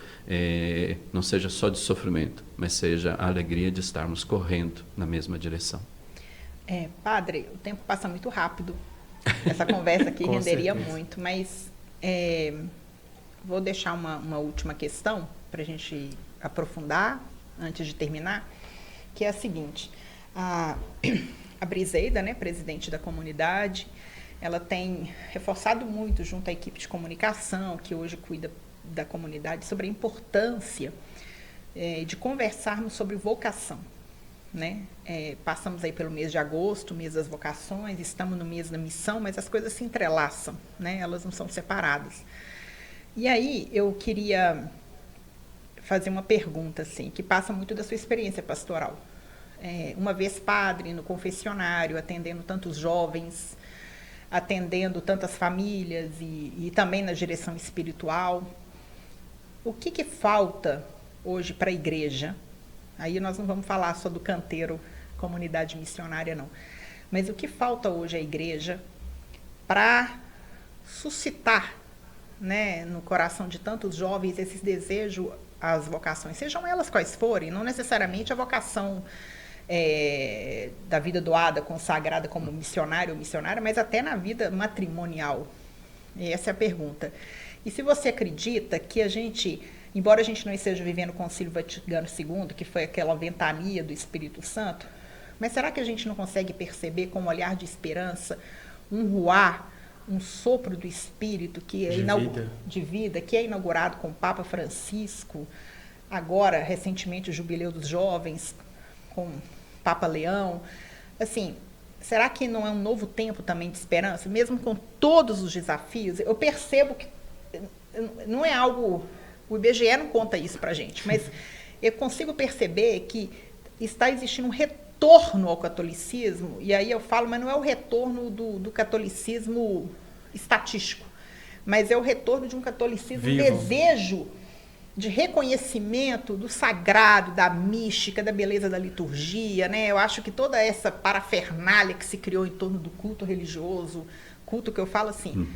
não seja só de sofrimento, mas seja a alegria de estarmos correndo na mesma direção. Padre, o tempo passa muito rápido. Essa conversa aqui renderia certeza. muito, mas vou deixar uma última questão para a gente aprofundar antes de terminar, que é a seguinte: a Briseida, né, presidente da comunidade, ela tem reforçado muito junto à equipe de comunicação, que hoje cuida da comunidade, sobre a importância de conversarmos sobre vocação. Né? Passamos aí pelo mês de agosto, mês das vocações, estamos no mês da missão, mas as coisas se entrelaçam, né? Elas não são separadas. E aí eu queria fazer uma pergunta, assim, que passa muito da sua experiência pastoral. Uma vez padre no confessionário, atendendo tantos jovens, atendendo tantas famílias e também na direção espiritual, o que falta hoje para a igreja? Aí nós não vamos falar só do canteiro, comunidade missionária, não. Mas o que falta hoje à igreja para suscitar, né, no coração de tantos jovens esses desejos às vocações, sejam elas quais forem, não necessariamente a vocação da vida doada, consagrada como missionário ou missionária, mas até na vida matrimonial. E essa é a pergunta. E se você acredita que a gente, embora a gente não esteja vivendo o Concílio Vaticano II, que foi aquela ventania do Espírito Santo, mas será que a gente não consegue perceber com um olhar de esperança, um ruar, um sopro do Espírito que de vida, que é inaugurado com o Papa Francisco, agora, recentemente, o Jubileu dos Jovens, com o Papa Leão? Assim, será que não é um novo tempo também de esperança? Mesmo com todos os desafios, eu percebo que não é algo... O IBGE não conta isso pra gente, mas eu consigo perceber que está existindo um retorno ao catolicismo, e aí eu falo, mas não é o retorno do catolicismo estatístico, mas é o retorno de um catolicismo desejo de reconhecimento do sagrado, da mística, da beleza da liturgia, né? Eu acho que toda essa parafernália que se criou em torno do culto religioso, culto que eu falo assim,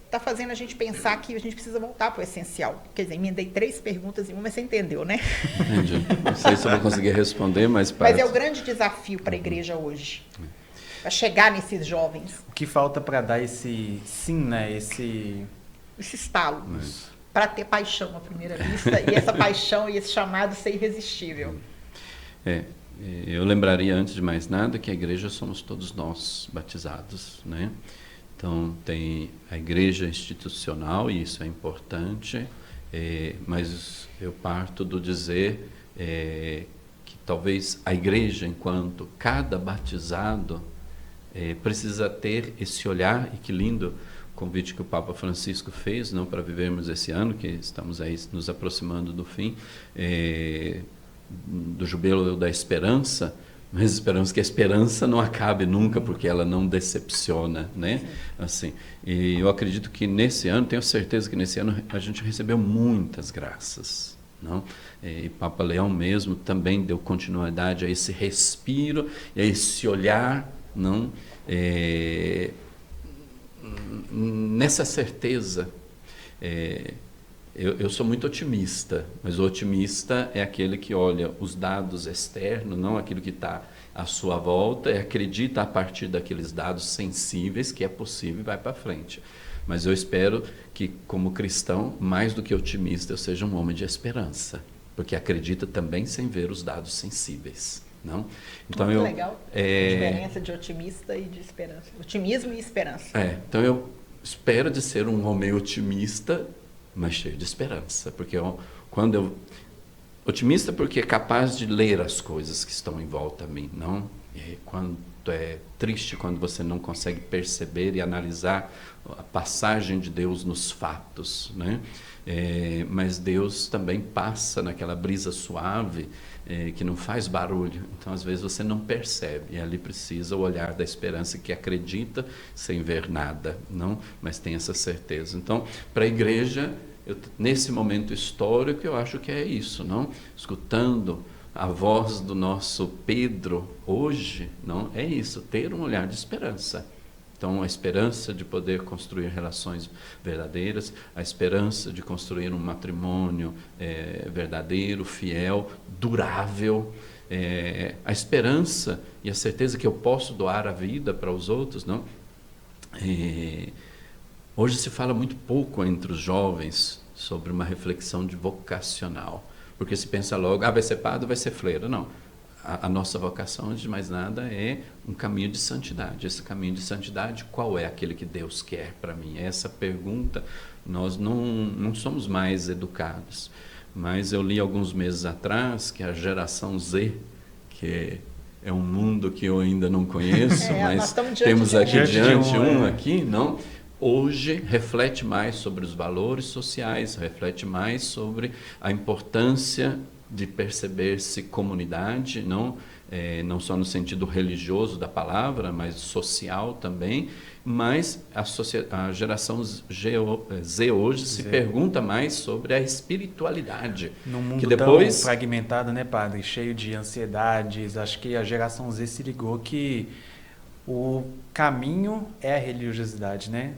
está fazendo a gente pensar que a gente precisa voltar para o essencial. Quer dizer, emendei 3 perguntas em uma, mas você entendeu, né? Entendi. Não sei se eu vou conseguir responder, mas... Mas é o grande desafio para a igreja hoje, para chegar nesses jovens. O que falta para dar esse sim, né? Esse estalo. Para ter paixão à primeira vista, e essa paixão e esse chamado ser irresistível. Eu lembraria, antes de mais nada, que a igreja somos todos nós batizados, né? Então, tem a igreja institucional, e isso é importante, mas eu parto do dizer que talvez a igreja, enquanto cada batizado, precisa ter esse olhar, e que lindo convite que o Papa Francisco fez, não, para vivermos esse ano, que estamos aí nos aproximando do fim, do Jubileu da Esperança, mas esperamos que a esperança não acabe nunca, porque ela não decepciona, né? Assim, e eu acredito que nesse ano, tenho certeza que nesse ano a gente recebeu muitas graças, não? E Papa Leão mesmo também deu continuidade a esse respiro e a esse olhar, não? Nessa certeza, eu sou muito otimista, mas o otimista é aquele que olha os dados externos, não aquilo que está à sua volta, e acredita a partir daqueles dados sensíveis que é possível e vai para frente. Mas eu espero que, como cristão, mais do que otimista, eu seja um homem de esperança, porque acredita também sem ver os dados sensíveis. Não? Então muito legal a diferença de otimista e de esperança. Otimismo e esperança. Então eu espero de ser um homem otimista, mas cheio de esperança, porque otimista porque é capaz de ler as coisas que estão em volta a mim, não? E quando é triste quando você não consegue perceber e analisar a passagem de Deus nos fatos, né? Mas Deus também passa naquela brisa suave, que não faz barulho, então às vezes você não percebe, e ali precisa o olhar da esperança, que acredita sem ver nada, não? Mas tem essa certeza. Então, para a igreja, nesse momento histórico, eu acho que é isso, não? Escutando a voz do nosso Pedro hoje, não? É isso, ter um olhar de esperança. Então, a esperança de poder construir relações verdadeiras, a esperança de construir um matrimônio verdadeiro, fiel, durável, a esperança e a certeza que eu posso doar a vida para os outros, não? Hoje se fala muito pouco entre os jovens sobre uma reflexão de vocacional, porque se pensa logo, vai ser padre, vai ser freira. Não. A nossa vocação, antes de mais nada, é um caminho de santidade. Esse caminho de santidade, qual é aquele que Deus quer para mim? Essa pergunta, nós não somos mais educados. Mas eu li alguns meses atrás que a geração Z, que é um mundo que eu ainda não conheço, mas temos aqui diante aqui, não? Hoje reflete mais sobre os valores sociais, reflete mais sobre a importância de perceber-se comunidade, não só no sentido religioso da palavra, mas social também. Mas a geração Z hoje se pergunta mais sobre a espiritualidade. Num mundo que depois... tão fragmentado, né, padre? Cheio de ansiedades, acho que a geração Z se ligou que o caminho é a religiosidade, né?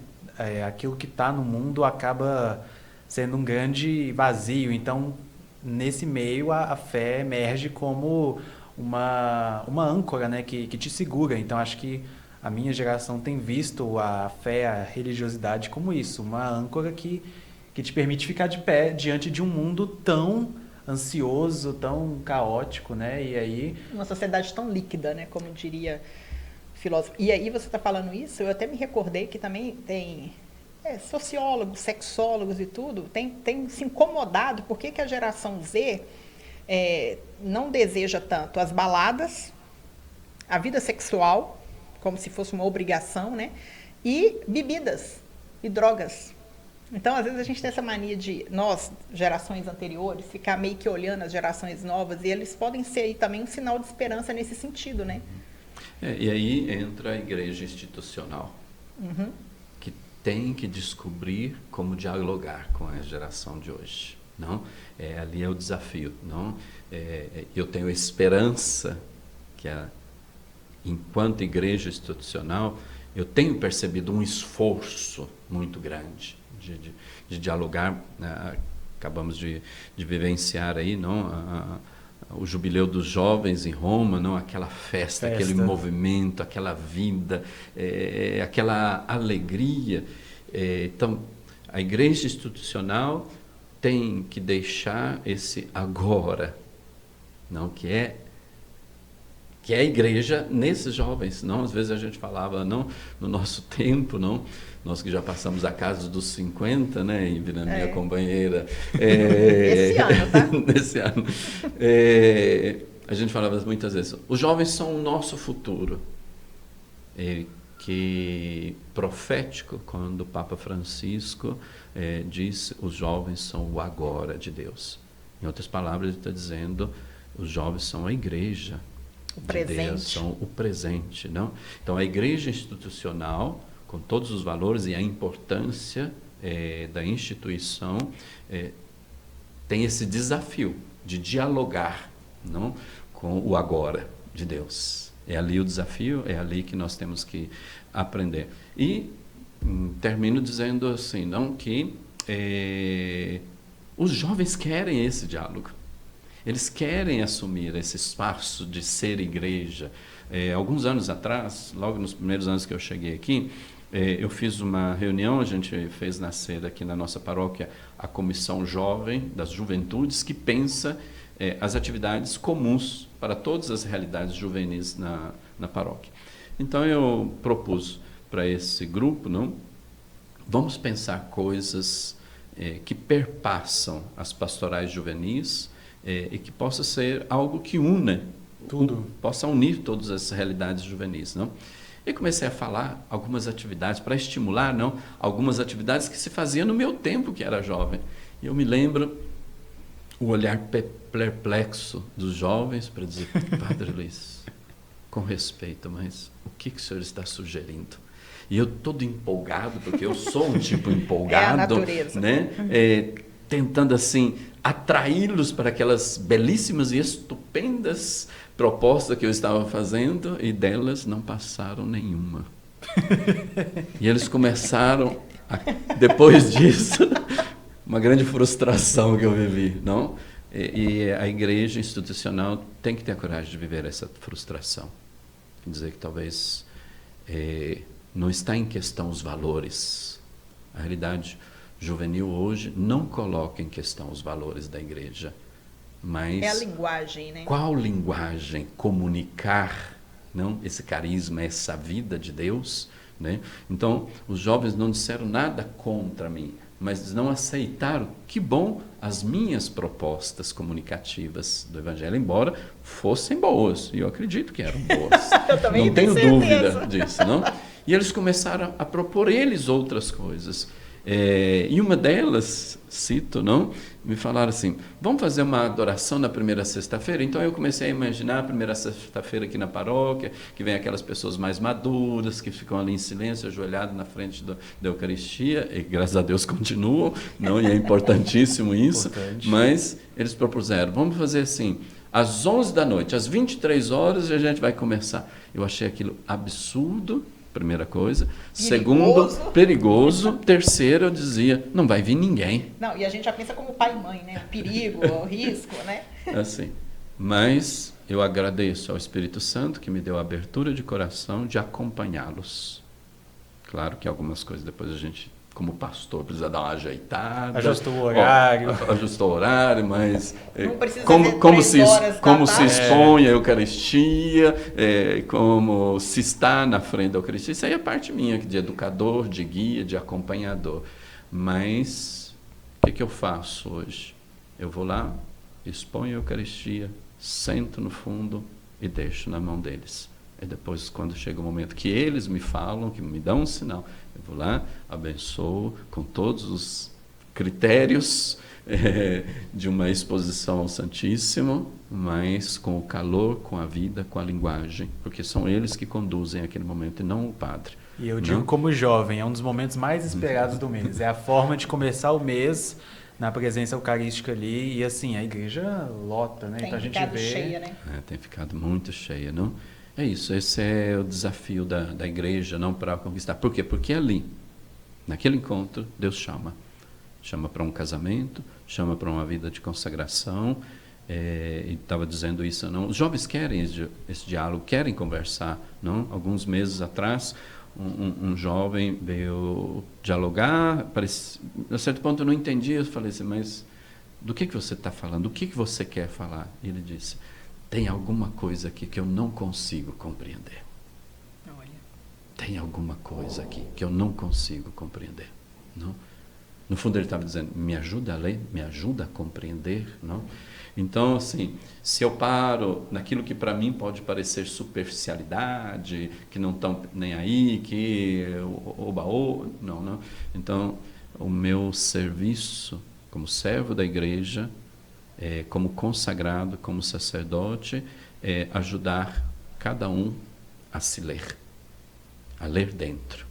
Aquilo que está no mundo acaba sendo um grande vazio. Então, nesse meio, a fé emerge como uma âncora, né, que te segura. Então, acho que a minha geração tem visto a fé, a religiosidade como isso, uma âncora que te permite ficar de pé diante de um mundo tão ansioso, tão caótico, né? E aí... uma sociedade tão líquida, né, como diria filósofo. E aí você está falando isso, eu até me recordei que também tem sociólogos, sexólogos e tudo, tem se incomodado por que a geração Z não deseja tanto as baladas, a vida sexual, como se fosse uma obrigação, né? E bebidas e drogas. Então, às vezes, a gente tem essa mania de nós, gerações anteriores, ficar meio que olhando as gerações novas, e eles podem ser aí também um sinal de esperança nesse sentido, né? E aí entra a igreja institucional, que tem que descobrir como dialogar com a geração de hoje. Não? Ali é o desafio. Não? Eu tenho esperança que enquanto igreja institucional, eu tenho percebido um esforço muito grande de dialogar. Acabamos de vivenciar aí, o jubileu dos jovens em Roma, aquela festa, aquele movimento, aquela vida, aquela alegria. Então, a igreja institucional tem que deixar esse agora, que é a igreja nesses jovens. Às vezes a gente falava, no nosso tempo, nós que já passamos a casa dos 50, né, e vira minha companheira. Esse ano, tá? Nesse ano. A gente falava muitas vezes, os jovens são o nosso futuro. Que profético, quando o Papa Francisco diz, os jovens são o agora de Deus. Em outras palavras, ele está dizendo, os jovens são a igreja. O presente. Deus, são o presente, não? Então, a igreja institucional, com todos os valores e a importância da instituição, tem esse desafio de dialogar, com o agora de Deus. É ali o desafio, é ali que nós temos que aprender. E termino dizendo assim, que os jovens querem esse diálogo. Eles querem assumir esse espaço de ser igreja. Alguns anos atrás, logo nos primeiros anos que eu cheguei aqui, eu fiz uma reunião, a gente fez nascer aqui na nossa paróquia a Comissão Jovem das Juventudes, que pensa as atividades comuns para todas as realidades juvenis na paróquia. Então eu propus para esse grupo, vamos pensar coisas que perpassam as pastorais juvenis, e que possa ser algo que una tudo, possa unir todas as realidades juvenis, E comecei a falar algumas atividades para estimular, algumas atividades que se faziam no meu tempo que era jovem. E eu me lembro o olhar perplexo dos jovens para dizer, Padre Luiz, com respeito, mas o que o senhor está sugerindo? E eu todo empolgado, porque eu sou um tipo empolgado, a natureza, né? Tentando assim atraí-los para aquelas belíssimas e estupendas propostas que eu estava fazendo, e delas não passaram nenhuma. E eles começaram, depois disso, uma grande frustração que eu vivi, E a igreja institucional tem que ter a coragem de viver essa frustração. Quer dizer que talvez não está em questão os valores, A realidade juvenil hoje não coloca em questão os valores da igreja, mas... É a linguagem, né? Qual linguagem comunicar, não, esse carisma, essa vida de Deus, né? Então, os jovens não disseram nada contra mim, mas não aceitaram, que bom, as minhas propostas comunicativas do Evangelho, embora fossem boas, e eu acredito que eram boas. Eu também não tenho tenho dúvida certeza. disso, não? E eles começaram a propor eles outras coisas. E uma delas, cito, não? Me falaram assim, vamos fazer uma adoração na primeira sexta-feira? Então eu comecei a imaginar a primeira sexta-feira aqui na paróquia, que vem aquelas pessoas mais maduras, que ficam ali em silêncio, ajoelhadas na frente da Eucaristia, e graças a Deus continuam, não? E é importantíssimo isso, Importante. mas eles propuseram, vamos fazer assim, às 11 da noite, às 23 horas, a gente vai começar. Eu achei aquilo absurdo, primeira coisa. Segundo, perigoso. Terceiro, eu dizia, não vai vir ninguém. Não, e a gente já pensa como pai e mãe, né? O perigo, o risco, né? Assim. Mas eu agradeço ao Espírito Santo que me deu a abertura de coração de acompanhá-los. Claro que algumas coisas depois a gente, como pastor, precisa dar uma ajeitada. Ajustou o horário. Ajustou o horário, mas Não precisa como ser 3 horas da como se tarde. expõe a Eucaristia, como se está na frente da Eucaristia. Isso aí é parte minha, de educador, de guia, de acompanhador. Mas o que eu faço hoje? Eu vou lá, exponho a Eucaristia, sento no fundo e deixo na mão deles. E depois, quando chega o momento que eles me falam, que me dão um sinal, eu vou lá, abençoo com todos os critérios de uma exposição ao Santíssimo, mas com o calor, com a vida, com a linguagem, porque são eles que conduzem aquele momento e não o padre. E eu digo como jovem, é um dos momentos mais esperados do mês. É a forma de começar o mês na presença eucarística ali, e assim, a igreja lota, né? Tem Então a gente ficado vê... cheia, né? Tem ficado muito cheia, não? É isso, esse é o desafio da igreja, não para conquistar. Por quê? Porque ali, naquele encontro, Deus chama. Chama para um casamento, chama para uma vida de consagração, e estava dizendo isso, não? Os jovens querem esse diálogo, querem conversar, não? Alguns meses atrás, um jovem veio dialogar, a certo ponto eu não entendi, eu falei assim, mas do que você está falando? O que você quer falar? E ele disse, tem alguma coisa aqui que eu não consigo compreender. Olha. Tem alguma coisa aqui que eu não consigo compreender. Não? No fundo ele estava dizendo, me ajuda a ler, me ajuda a compreender. Não? Então, assim, se eu paro naquilo que para mim pode parecer superficialidade, que não estão nem aí, que oba-oba, não. Então, o meu serviço como servo da igreja, como consagrado, como sacerdote, é ajudar cada um a se ler, a ler dentro.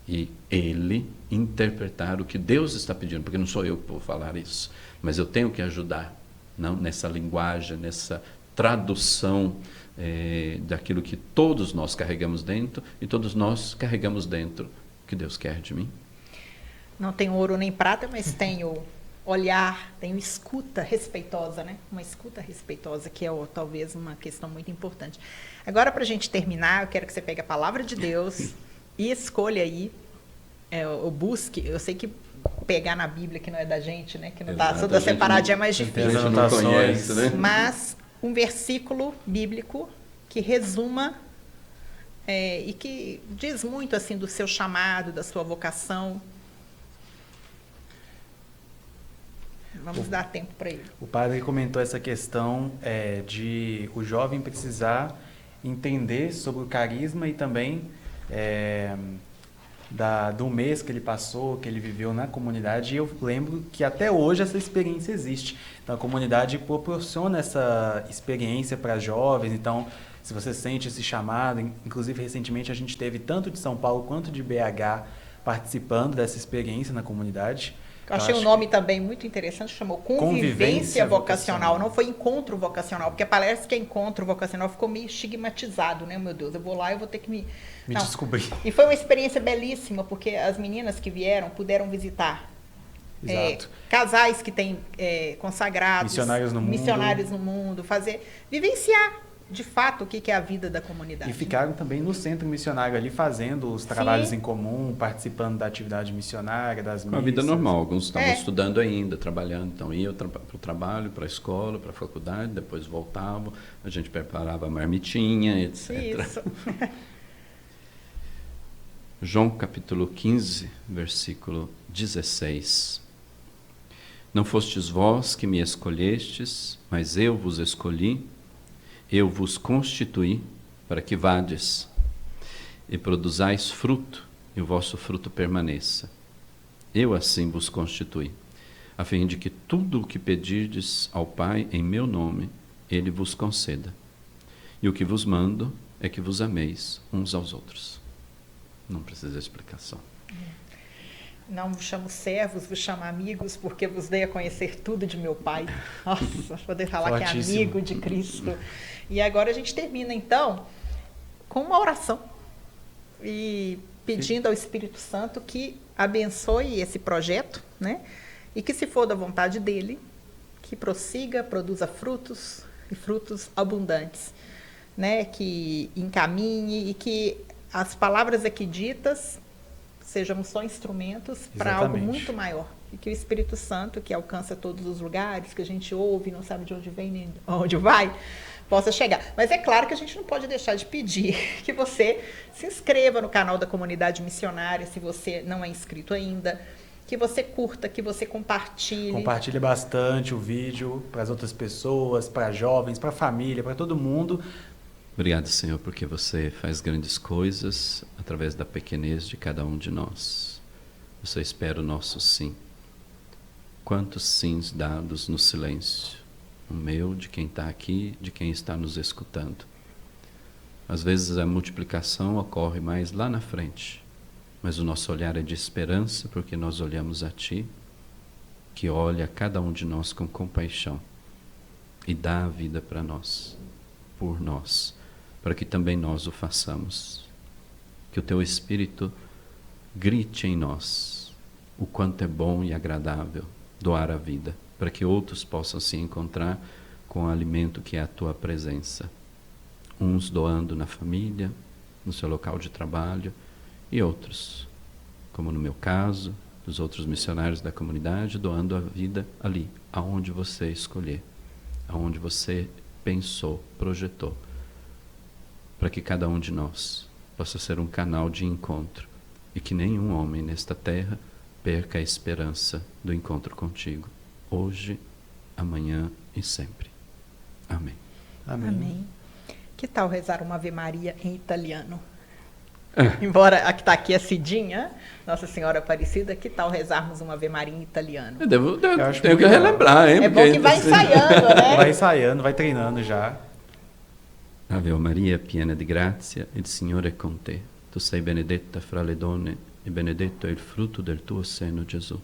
E ele interpretar o que Deus está pedindo, porque não sou eu que vou falar isso, mas eu tenho que ajudar, não, nessa linguagem, nessa tradução daquilo que todos nós carregamos dentro, e todos nós carregamos dentro o que Deus quer de mim. Não tenho ouro nem prata, mas tenho olhar, tenho escuta respeitosa, né? Uma escuta respeitosa, que é talvez uma questão muito importante. Agora, para a gente terminar, eu quero que você pegue a palavra de Deus e escolha aí, ou busque. Eu sei que pegar na Bíblia, que não é da gente, né? Que não está toda separadinha, é mais difícil. A gente não conhece, né? Mas um versículo bíblico que resuma e que diz muito assim do seu chamado, da sua vocação. Vamos dar tempo para ele. O padre comentou essa questão de o jovem precisar entender sobre o carisma e também do mês que ele passou, que ele viveu na comunidade. E eu lembro que até hoje essa experiência existe. Então a comunidade proporciona essa experiência para jovens. Então, se você sente esse chamado, inclusive recentemente a gente teve tanto de São Paulo quanto de BH participando dessa experiência na comunidade. Eu achei um nome também muito interessante, chamou Convivência Vocacional. Não foi encontro vocacional, porque parece que encontro vocacional ficou meio estigmatizado, né? Meu Deus, eu vou lá e vou ter que me descobrir. E foi uma experiência belíssima, porque as meninas que vieram puderam visitar casais que têm consagrados, missionários no mundo, vivenciar de fato, o que é a vida da comunidade. E ficaram também no centro missionário ali, fazendo os trabalhos em comum, participando da atividade missionária, das missas. Com a vida normal. Alguns estavam estudando ainda, trabalhando. Então, iam para o trabalho, para a escola, para a faculdade, depois voltavam. A gente preparava a marmitinha, etc. Isso. João capítulo 15, versículo 16. Não fostes vós que me escolhestes, mas eu vos escolhi, eu vos constituí para que vades e produzais fruto, e o vosso fruto permaneça. Eu assim vos constituí, a fim de que tudo o que pedirdes ao Pai em meu nome, Ele vos conceda. E o que vos mando é que vos ameis uns aos outros. Não precisa de explicação. Não vos chamo servos, vos chamo amigos, porque vos dei a conhecer tudo de meu Pai. Nossa, poder falar Fortíssimo. que é amigo de Cristo. E agora a gente termina, então, com uma oração. E pedindo ao Espírito Santo que abençoe esse projeto, né? E que, se for da vontade dele, que prossiga, produza frutos, e frutos abundantes, né? Que encaminhe e que as palavras aqui ditas sejamos só instrumentos para algo muito maior. E que o Espírito Santo, que alcança todos os lugares, que a gente ouve, não sabe de onde vem nem onde vai, possa chegar. Mas é claro que a gente não pode deixar de pedir que você se inscreva no canal da Comunidade Missionária, se você não é inscrito ainda, que você curta, que você compartilhe. Compartilhe bastante o vídeo para as outras pessoas, para jovens, para a família, para todo mundo. Obrigado, Senhor, porque você faz grandes coisas através da pequenez de cada um de nós. Você espera o nosso sim. Quantos sims dados no silêncio? O meu, de quem está aqui, de quem está nos escutando. Às vezes a multiplicação ocorre mais lá na frente, mas o nosso olhar é de esperança, porque nós olhamos a Ti, que olha cada um de nós com compaixão e dá a vida para nós, por nós, para que também nós o façamos. Que o Teu Espírito grite em nós o quanto é bom e agradável doar a vida, para que outros possam se encontrar com o alimento que é a Tua presença. Uns doando na família, no seu local de trabalho, e outros, como no meu caso, dos outros missionários da comunidade, doando a vida ali, aonde você escolher, aonde você pensou, projetou, para que cada um de nós possa ser um canal de encontro e que nenhum homem nesta terra perca a esperança do encontro contigo, hoje, amanhã e sempre. Amém. Amém. Amém. Que tal rezar uma Ave Maria em italiano? Embora a que está aqui é Cidinha, Nossa Senhora Aparecida, que tal rezarmos uma Ave Maria em italiano? Tenho que relembrar, hein? É bom que vai ensaiando, né? Vai ensaiando, vai treinando já. Ave Maria, piena di grazia, il Signore è con te. Tu sei benedetta fra le donne e benedetto è il frutto del tuo seno, Gesù.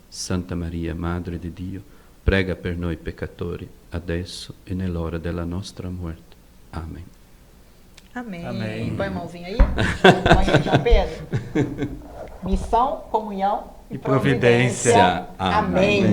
Santa Maria, Madre di Dio, prega per noi peccatori, adesso e nell'ora della nostra morte. Amém. Amém. Amém. Põe a mãozinha aí. Põe aí, João Pedro. Missão, comunhão e providência. Amém.